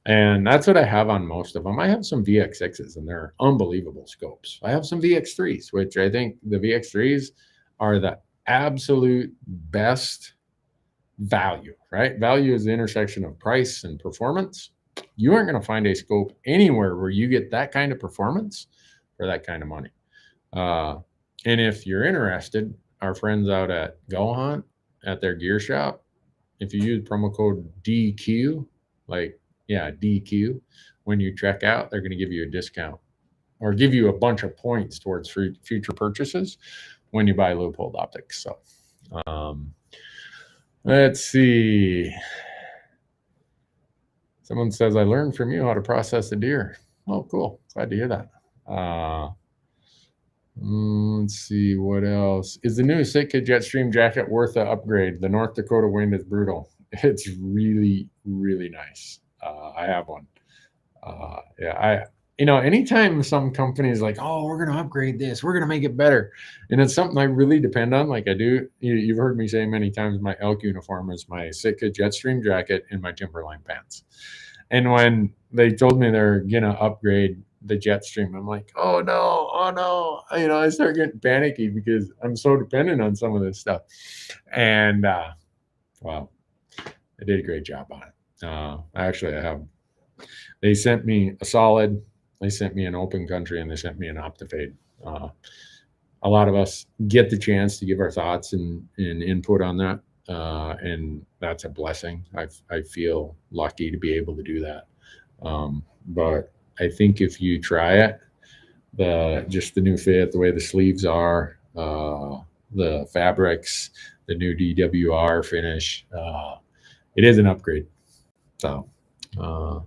And that's what I have on most of them. I have some VX6s, and they're unbelievable scopes. I have some VX3s, which I think the VX3s are the absolute best value, right? Value is the intersection of price and performance. You aren't going to find a scope anywhere where you get that kind of performance for that kind of money. And if you're interested, our friends out at Go Hunt at their gear shop, if you use promo code DQ, DQ, when you check out, they're going to give you a discount or give you a bunch of points towards future purchases when you buy Leupold optics. So let's see. Someone says, I learned from you how to process a deer. Oh, cool. Glad to hear that. Let's see what else. Is the new Sitka Jetstream jacket worth the upgrade? The North Dakota wind is brutal. It's really, really nice. I have one. Anytime some companies like, oh, we're going to upgrade this, we're going to make it better. And it's something I really depend on. Like I do, you've heard me say many times, my elk uniform is my Sitka Jetstream jacket and my Timberline pants. And when they told me they're going to upgrade the Jetstream, I'm like, oh no. I start getting panicky because I'm so dependent on some of this stuff. And, well, they did a great job on it. They sent me a solid, they sent me an open country, and they sent me an Optifade. A lot of us get the chance to give our thoughts and input on that. And that's a blessing. I feel lucky to be able to do that. But I think if you try it, just the new fit, the way the sleeves are, the fabrics, the new DWR finish, it is an upgrade. So I'm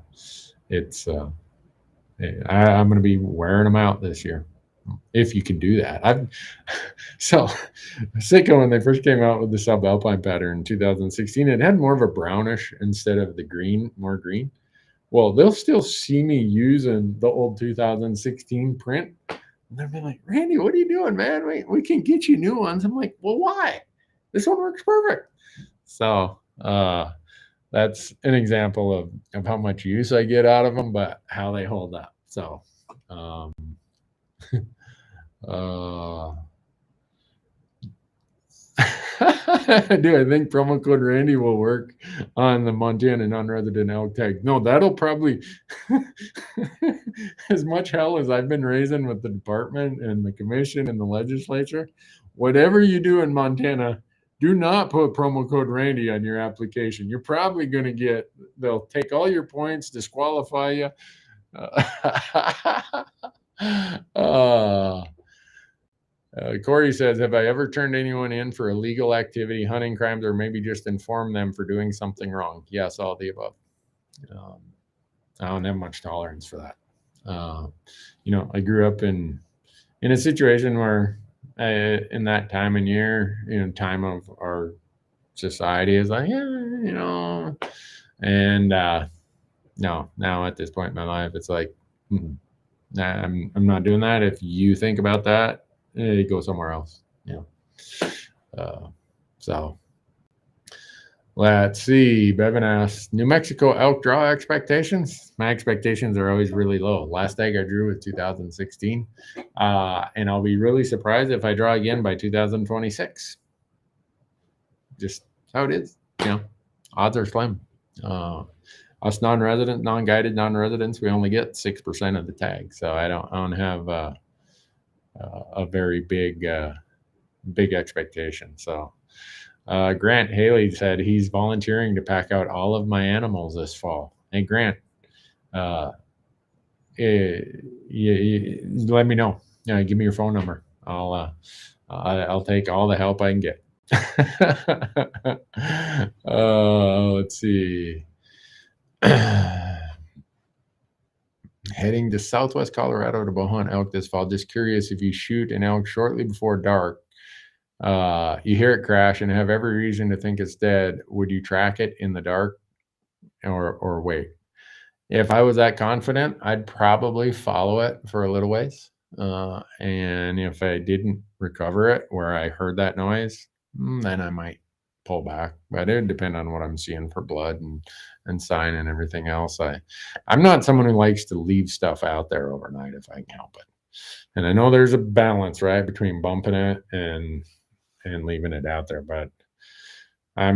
going to be wearing them out this year, if you can do that. So Sitka, when they first came out with the subalpine pattern in 2016, it had more of a brownish instead of the green, more green. Well, they'll still see me using the old 2016 print. And they'll be like, Randy, what are you doing, man? We can get you new ones. I'm like, well, why? This one works perfect. So that's an example of how much use I get out of them, but how they hold up. So do I think promo code Randy will work on the Montana non-resident elk tag? No, that'll probably as much hell as I've been raising with the department and the commission and the legislature. Whatever you do in Montana, do not put promo code Randy on your application. You're probably going to they'll take all your points, disqualify you. Corey says, have I ever turned anyone in for illegal activity, hunting crimes, or maybe just informed them for doing something wrong? Yes, all the above. I don't have much tolerance for that. I grew up in a situation where in that time and year, time of our society is like, and no, now at this point in my life, it's like, I'm not doing that. If you think about that, go somewhere else. So let's see. Bevan asked, New Mexico elk draw expectations? My expectations are always really low. Last tag I drew was 2016. And I'll be really surprised if I draw again by 2026. Just how it is. Odds are slim. Us non-resident, non-guided non-residents, we only get 6% of the tag. So I don't have a very big expectation. So Grant Haley said he's volunteering to pack out all of my animals this fall. Hey, Grant, let me know. Give me your phone number. I'll take all the help I can get. Let's see. Heading to Southwest Colorado to bow hunt elk this fall. Just curious, if you shoot an elk shortly before dark, you hear it crash and have every reason to think it's dead, would you track it in the dark or wait? If I was that confident, I'd probably follow it for a little ways. And if I didn't recover it where I heard that noise, then I might pull back. But it would depend on what I'm seeing for blood and sign and everything else. I'm not someone who likes to leave stuff out there overnight if I can help it. And I know there's a balance, right, between bumping it and leaving it out there. But I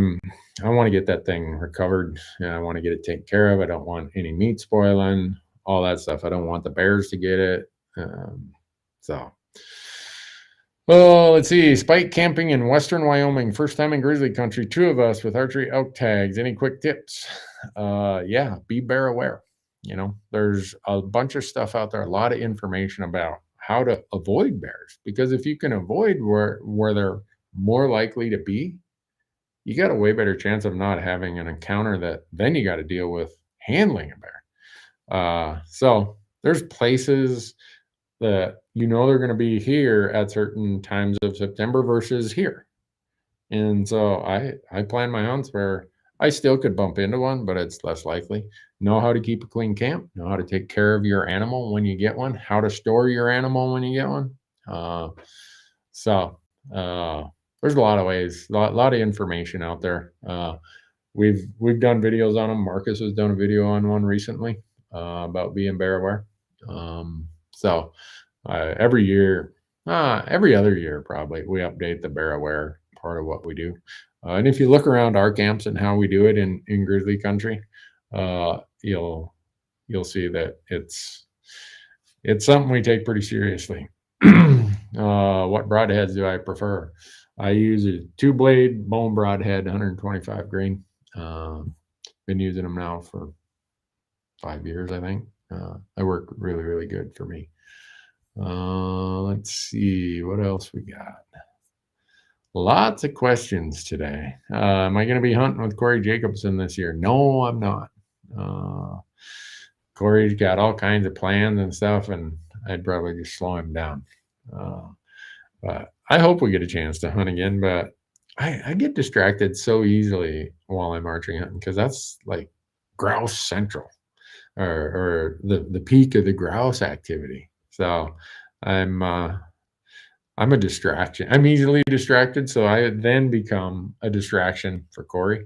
want to get that thing recovered. I want to get it taken care of. I don't want any meat spoiling, all that stuff. I don't want the bears to get it. Let's see. Spike camping in western Wyoming. First time in grizzly country. 2 of us with archery elk tags. Any quick tips? Be bear aware. There's a bunch of stuff out there, a lot of information about how to avoid bears, because if you can avoid where they're more likely to be, you got a way better chance of not having an encounter that then you got to deal with handling a bear. So there's places that they're going to be here at certain times of September versus here. And so I plan my hunts where I still could bump into one, but it's less likely. Know how to keep a clean camp, know how to take care of your animal when you get one, how to store your animal when you get one. So there's a lot of ways, a lot of information out there. We've done videos on them. Marcus has done a video on one recently about being bear aware. So every year, every other year probably, we update the bear aware part of what we do. And if you look around our camps and how we do it in grizzly country, you'll see that it's something we take pretty seriously. What broadheads do I prefer? I use a 2-blade bone broadhead, 125 grain. Been using them now for 5 years, I think. They work really, really good for me. Let's see what else we got. Lots of questions today. Am I going to be hunting with Corey Jacobson this year? No, I'm not. Corey's got all kinds of plans and stuff, and I'd probably just slow him down. But I hope we get a chance to hunt again, but I get distracted so easily while I'm archery hunting, because that's like grouse central or the peak of the grouse activity. So I'm a distraction. I'm easily distracted, so I then become a distraction for Corey.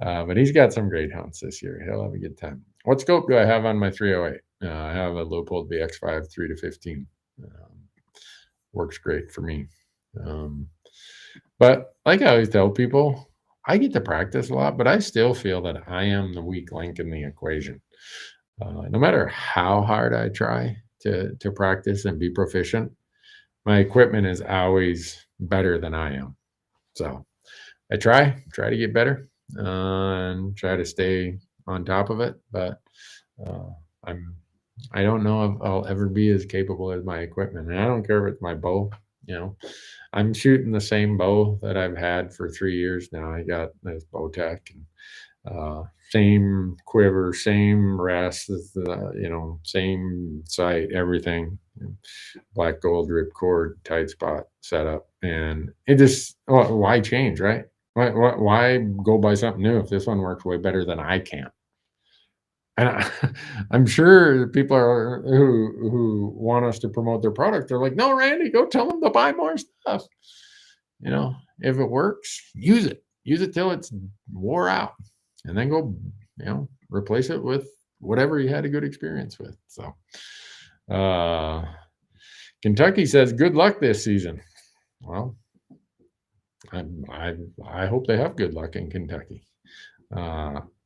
But he's got some great hunts this year. He'll have a good time. What scope do I have on my 308? I have a Leupold VX5 3-15. Works great for me. But like I always tell people, I get to practice a lot, but I still feel that I am the weak link in the equation. No matter how hard I try to practice and be proficient, my equipment is always better than I am. So I try to get better and try to stay on top of it, but I don't know if I'll ever be as capable as my equipment. And I don't care if it's my bow. I'm shooting the same bow that I've had for 3 years now. I got this Bowtech, and same quiver, same rest, same sight, everything. Black gold ripcord, tight spot setup, and it just why change, right? Why go buy something new if this one works way better than I can? And I'm sure people are who want us to promote their product. They're like, no, Randy, go tell them to buy more stuff. If it works, use it till it's wore out, and then go, replace it with whatever you had a good experience with. So, Kentucky says, good luck this season. Well, I hope they have good luck in Kentucky.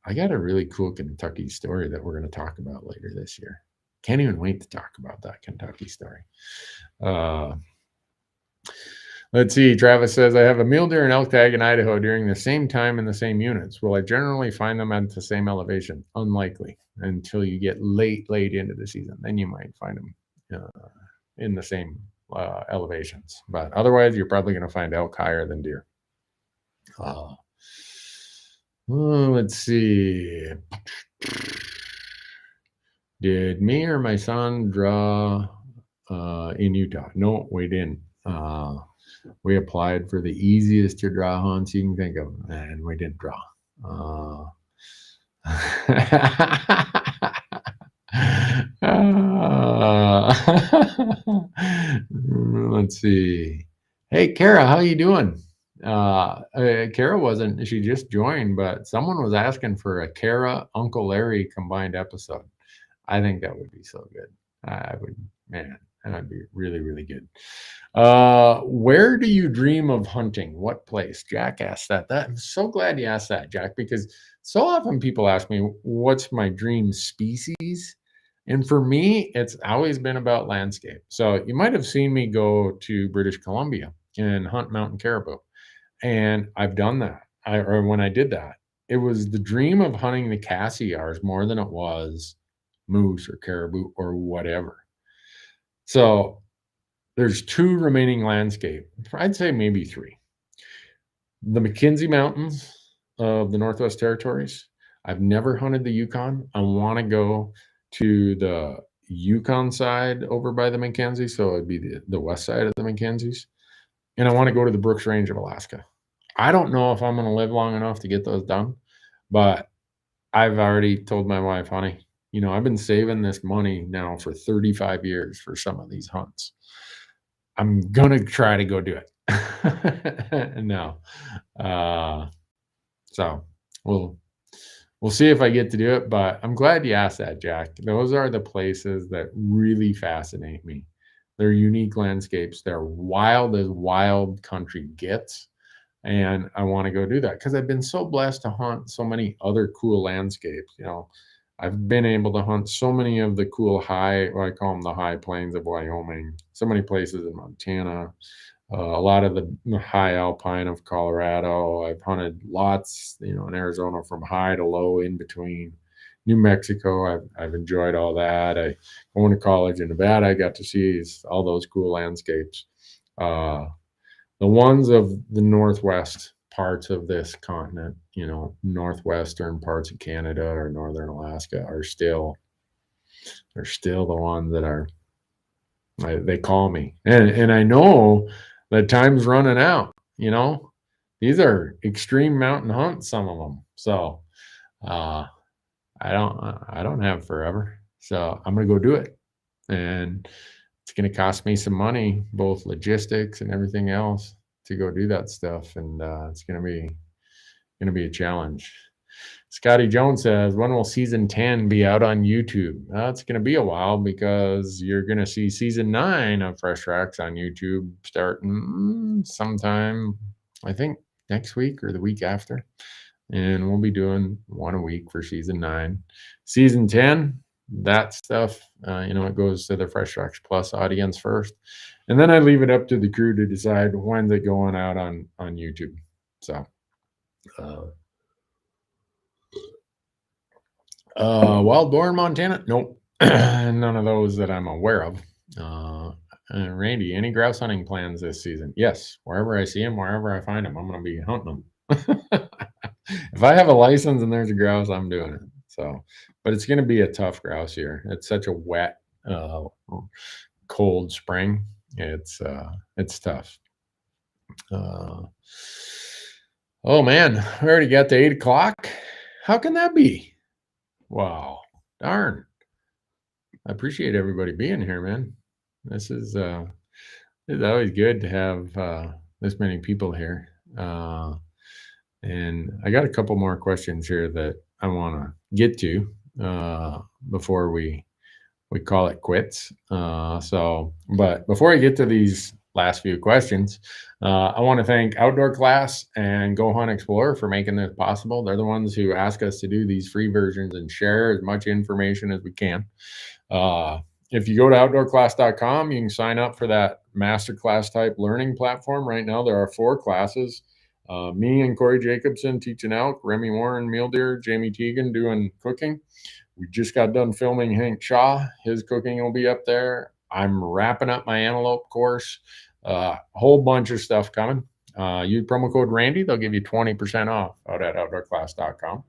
I got a really cool Kentucky story that we're going to talk about later this year. Can't even wait to talk about that Kentucky story. Let's see. Travis says, I have a mule deer and elk tag in Idaho during the same time in the same units. Will I generally find them at the same elevation? Unlikely, until you get late into the season. Then you might find them in the same elevations. But otherwise, you're probably going to find elk higher than deer. Let's see. Did me or my son draw in Utah? No, we didn't. We applied for the easiest to draw hunts you can think of, and we didn't draw. Let's see. Hey, Kara, how you doing? Kara wasn't, she just joined, but someone was asking for a Kara Uncle Larry combined episode. I think that would be so good. That'd be really, really good. Where do you dream of hunting? What place? Jack asked that. I'm so glad you asked that, Jack, because so often people ask me, what's my dream species? And for me, it's always been about landscape. So you might have seen me go to British Columbia and hunt mountain caribou. And I've done that. When I did that, it was the dream of hunting the Cassiars more than it was moose or caribou or whatever. So there's 2 remaining landscape. I'd say maybe 3. The McKenzie Mountains of the Northwest Territories. I've never hunted the Yukon. I want to go to the Yukon side over by the Mackenzie, so it'd be the west side of the Mackenzies. And I want to go to the Brooks Range of Alaska. I don't know if I'm going to live long enough to get those done, but I've already told my wife, honey, I've been saving this money now for 35 years for some of these hunts. I'm going to try to go do it. No. So we'll see if I get to do it, but I'm glad you asked that, Jack. Those are the places that really fascinate me. They're unique landscapes. They're wild as wild country gets. And I want to go do that because I've been so blessed to hunt so many other cool landscapes. I've been able to hunt so many of the cool I call them the high plains of Wyoming, so many places in Montana, a lot of the high alpine of Colorado. I've hunted lots, in Arizona from high to low in between. New Mexico, I've enjoyed all that. I going to college in Nevada, I got to see all those cool landscapes. The ones of the northwest parts of this continent, northwestern parts of Canada or northern Alaska are still the ones that are, they call me. And I know that time's running out, these are extreme mountain hunts, some of them. So I don't have forever. So I'm going to go do it. And it's going to cost me some money, both logistics and everything else, to go do that stuff. And it's going to be a challenge. Scotty Jones says, when will season 10 be out on YouTube? It's going to be a while because you're going to see season 9 of Fresh Tracks on YouTube starting sometime, I think, next week or the week after. And we'll be doing one a week for season 9. Season 10, that stuff, it goes to the Fresh Tracks Plus audience first. And then I leave it up to the crew to decide when's it going out on YouTube. So, wild boar in Montana? Nope. None of those that I'm aware of. Randy, any grouse hunting plans this season? Yes. Wherever I see them, wherever I find them, I'm going to be hunting them. If I have a license and there's a grouse, I'm doing it. So, but it's going to be a tough grouse year. It's such a wet, cold spring. It's tough. Oh man, we already got to 8:00. How can that be? Wow, darn. I appreciate everybody being here, man. This is always good to have this many people here. And I got a couple more questions here that I want to get to before we call it quits. But before I get to these last few questions, I want to thank Outdoor Class and Go Hunt Explorer for making this possible. They're the ones who ask us to do these free versions and share as much information as we can. If you go to outdoorclass.com, you can sign up for that masterclass type learning platform. Right now, there are 4 classes. Me and Corey Jacobson teaching elk, Remy Warren, mule deer, Jamie Teagan doing cooking. We just got done filming Hank Shaw. His cooking will be up there. I'm wrapping up my Antelope course. A whole bunch of stuff coming. Use promo code Randy. They'll give you 20% off out at outdoorclass.com.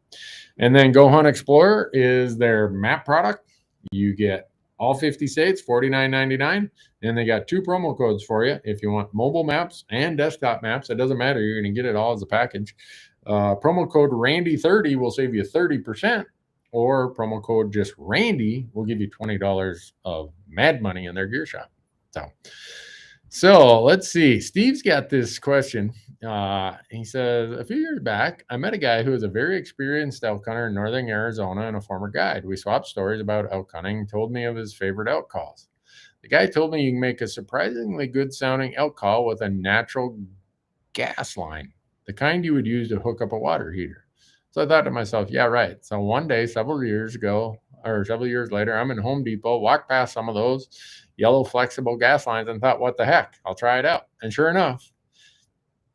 And then Go Hunt Explorer is their map product. You get all 50 states, $49.99. And they got 2 promo codes for you if you want mobile maps and desktop maps. It doesn't matter. You're going to get it all as a package. Promo code Randy30 will save you 30%. Or promo code just Randy will give you $20 of mad money in their gear shop. So let's see. Steve's got this question. He says, a few years back, I met a guy who was a very experienced elk hunter in northern Arizona and a former guide. We swapped stories about elk hunting, told me of his favorite elk calls. The guy told me you can make a surprisingly good sounding elk call with a natural gas line, the kind you would use to hook up a water heater. So I thought to myself, yeah, right. So one day, several years later, I'm in Home Depot, walked past some of those yellow flexible gas lines and thought, what the heck? I'll try it out. And sure enough,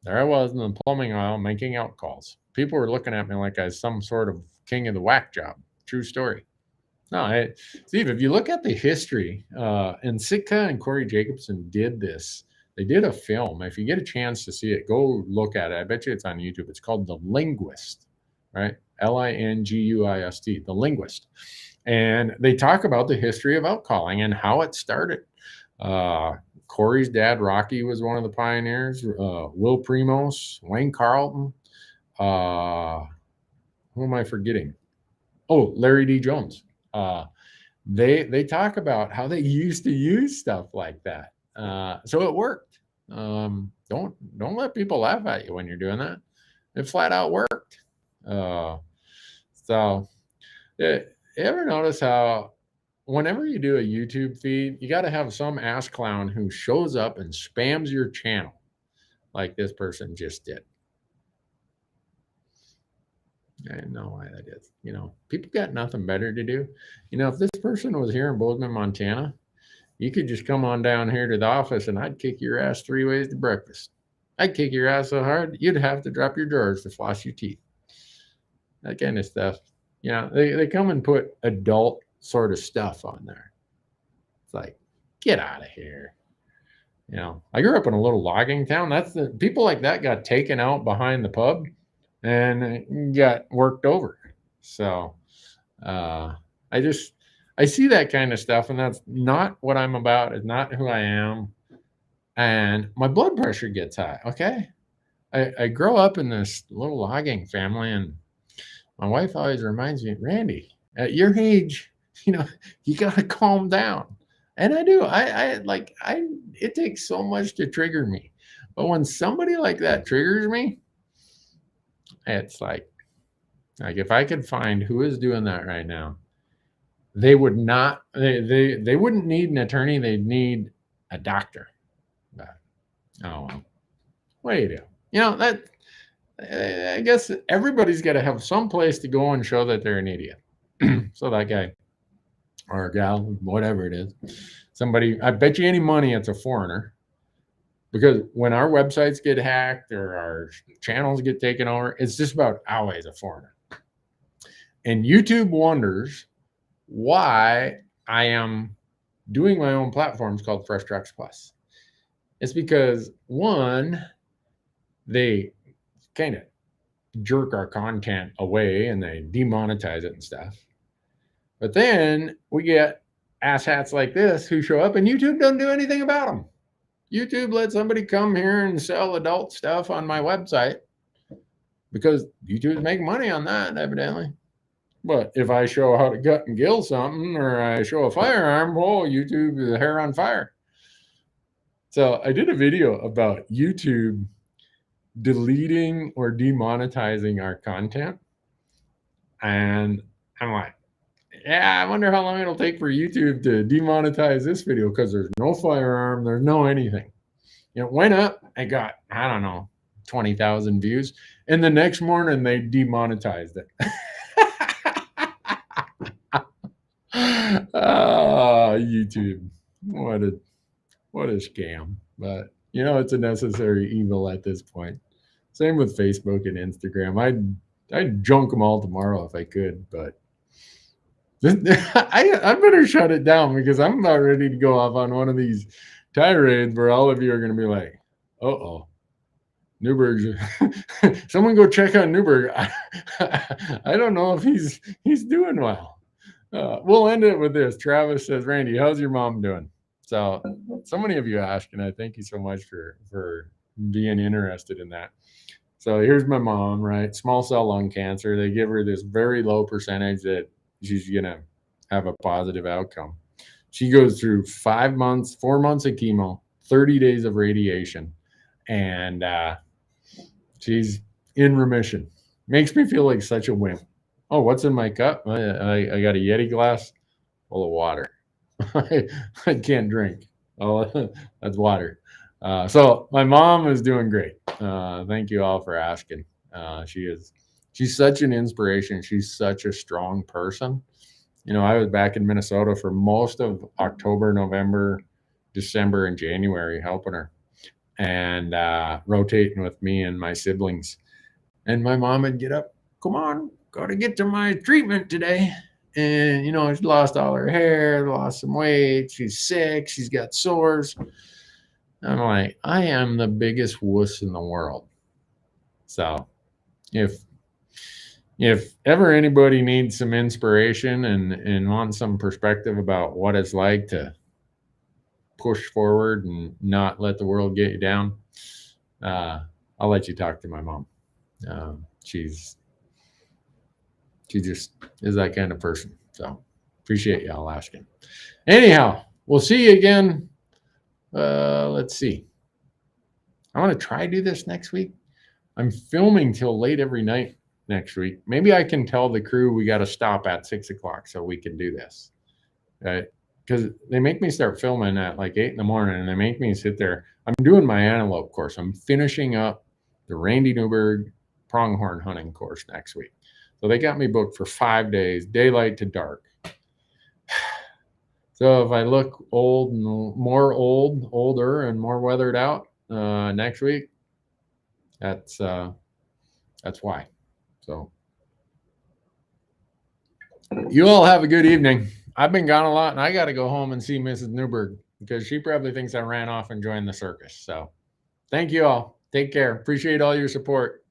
there I was in the plumbing aisle making elk calls. People were looking at me like I was some sort of king of the whack job. True story. No, Steve, if you look at the history, and Sitka and Corey Jacobson did this. They did a film. If you get a chance to see it, go look at it. I bet you it's on YouTube. It's called The Linguist, right? Linguist, The Linguist. And they talk about the history of elk calling and how it started. Corey's dad, Rocky, was one of the pioneers. Will Primos, Wayne Carlton. Who am I forgetting? Oh, Larry D. Jones. They talk about how they used to use stuff like that. So it worked. Don't let people laugh at you when you're doing that. It flat out worked. So you ever notice how whenever you do a YouTube feed, you got to have some ass clown who shows up and spams your channel like this person just did. I know why that is. People got nothing better to do. If this person was here in Bozeman, Montana, you could just come on down here to the office and I'd kick your ass 3 ways to breakfast. I'd kick your ass so hard, you'd have to drop your drawers to floss your teeth. That kind of stuff. They come and put adult sort of stuff on there. It's like, get out of here. I grew up in a little logging town. People like that got taken out behind the pub and got worked over. So I see that kind of stuff, and that's not what I'm about. It's not who I am. And my blood pressure gets high. Okay. I grow up in this little logging family, and my wife always reminds me, Randy, at your age, you got to calm down. And I do. It takes so much to trigger me. But when somebody like that triggers me, it's like if I could find who is doing that right now, they would not, they wouldn't need an attorney. They'd need a doctor. But, oh, well, what do you do? That, I guess everybody's got to have some place to go and show that they're an idiot. So that guy or gal, whatever it is, somebody, I bet you any money it's a foreigner. Because when our websites get hacked or our channels get taken over, it's just about always a foreigner. And YouTube wonders why I am doing my own platforms called Fresh Tracks Plus. It's because, one, they kind of jerk our content away and they demonetize it and stuff. But then we get asshats like this who show up and YouTube doesn't do anything about them. YouTube let somebody come here and sell adult stuff on my website because YouTube's making money on that, evidently. But if I show how to gut and gill something or I show a firearm, YouTube is hair on fire. So I did a video about YouTube deleting or demonetizing our content. And I'm like, I wonder how long it'll take for YouTube to demonetize this video because there's no firearm, there's no anything. It went up, I got, 20,000 views. And the next morning they demonetized it. YouTube. What a scam. But it's a necessary evil at this point. Same with Facebook and Instagram. I'd junk them all tomorrow if I could, but I better shut it down because I'm about ready to go off on one of these tirades where all of you are going to be like, uh-oh, Newberg's. Someone go check on Newberg. I don't know if he's doing well. We'll end it with this. Travis says, Randy, how's your mom doing? So many of you ask, and I thank you so much for being interested in that. So here's my mom, right? Small cell lung cancer. They give her this very low percentage that she's going to have a positive outcome. She goes through 4 months of chemo, 30 days of radiation, and she's in remission. Makes me feel like such a wimp. Oh, what's in my cup? I got a Yeti glass full of water. I can't drink. Oh, that's water. So my mom is doing great. Thank you all for asking. She's such an inspiration. She's such a strong person. I was back in Minnesota for most of October, November, December, and January helping her and rotating with me and my siblings. And my mom would get up, come on, got to get to my treatment today. And, you know, she's lost all her hair, lost some weight. She's sick. She's got sores. I'm like, I am the biggest wuss in the world. So if ever anybody needs some inspiration and wants some perspective about what it's like to push forward and not let the world get you down, I'll let you talk to my mom. She just is that kind of person. So appreciate y'all asking. Anyhow, we'll see you again. Let's see. I want to try do this next week. I'm filming till late every night next week. Maybe I can tell the crew we got to stop at 6 o'clock so we can do this. Right? Because they make me start filming at like 8 in the morning and they make me sit there. I'm doing my antelope course. I'm finishing up the Randy Newberg pronghorn hunting course next week. So they got me booked for 5 days, daylight to dark. So if I look old and older and more weathered out next week, that's why. So you all have a good evening. I've been gone a lot and I got to go home and see Mrs. Newberg because she probably thinks I ran off and joined the circus. So thank you all. Take care. Appreciate all your support.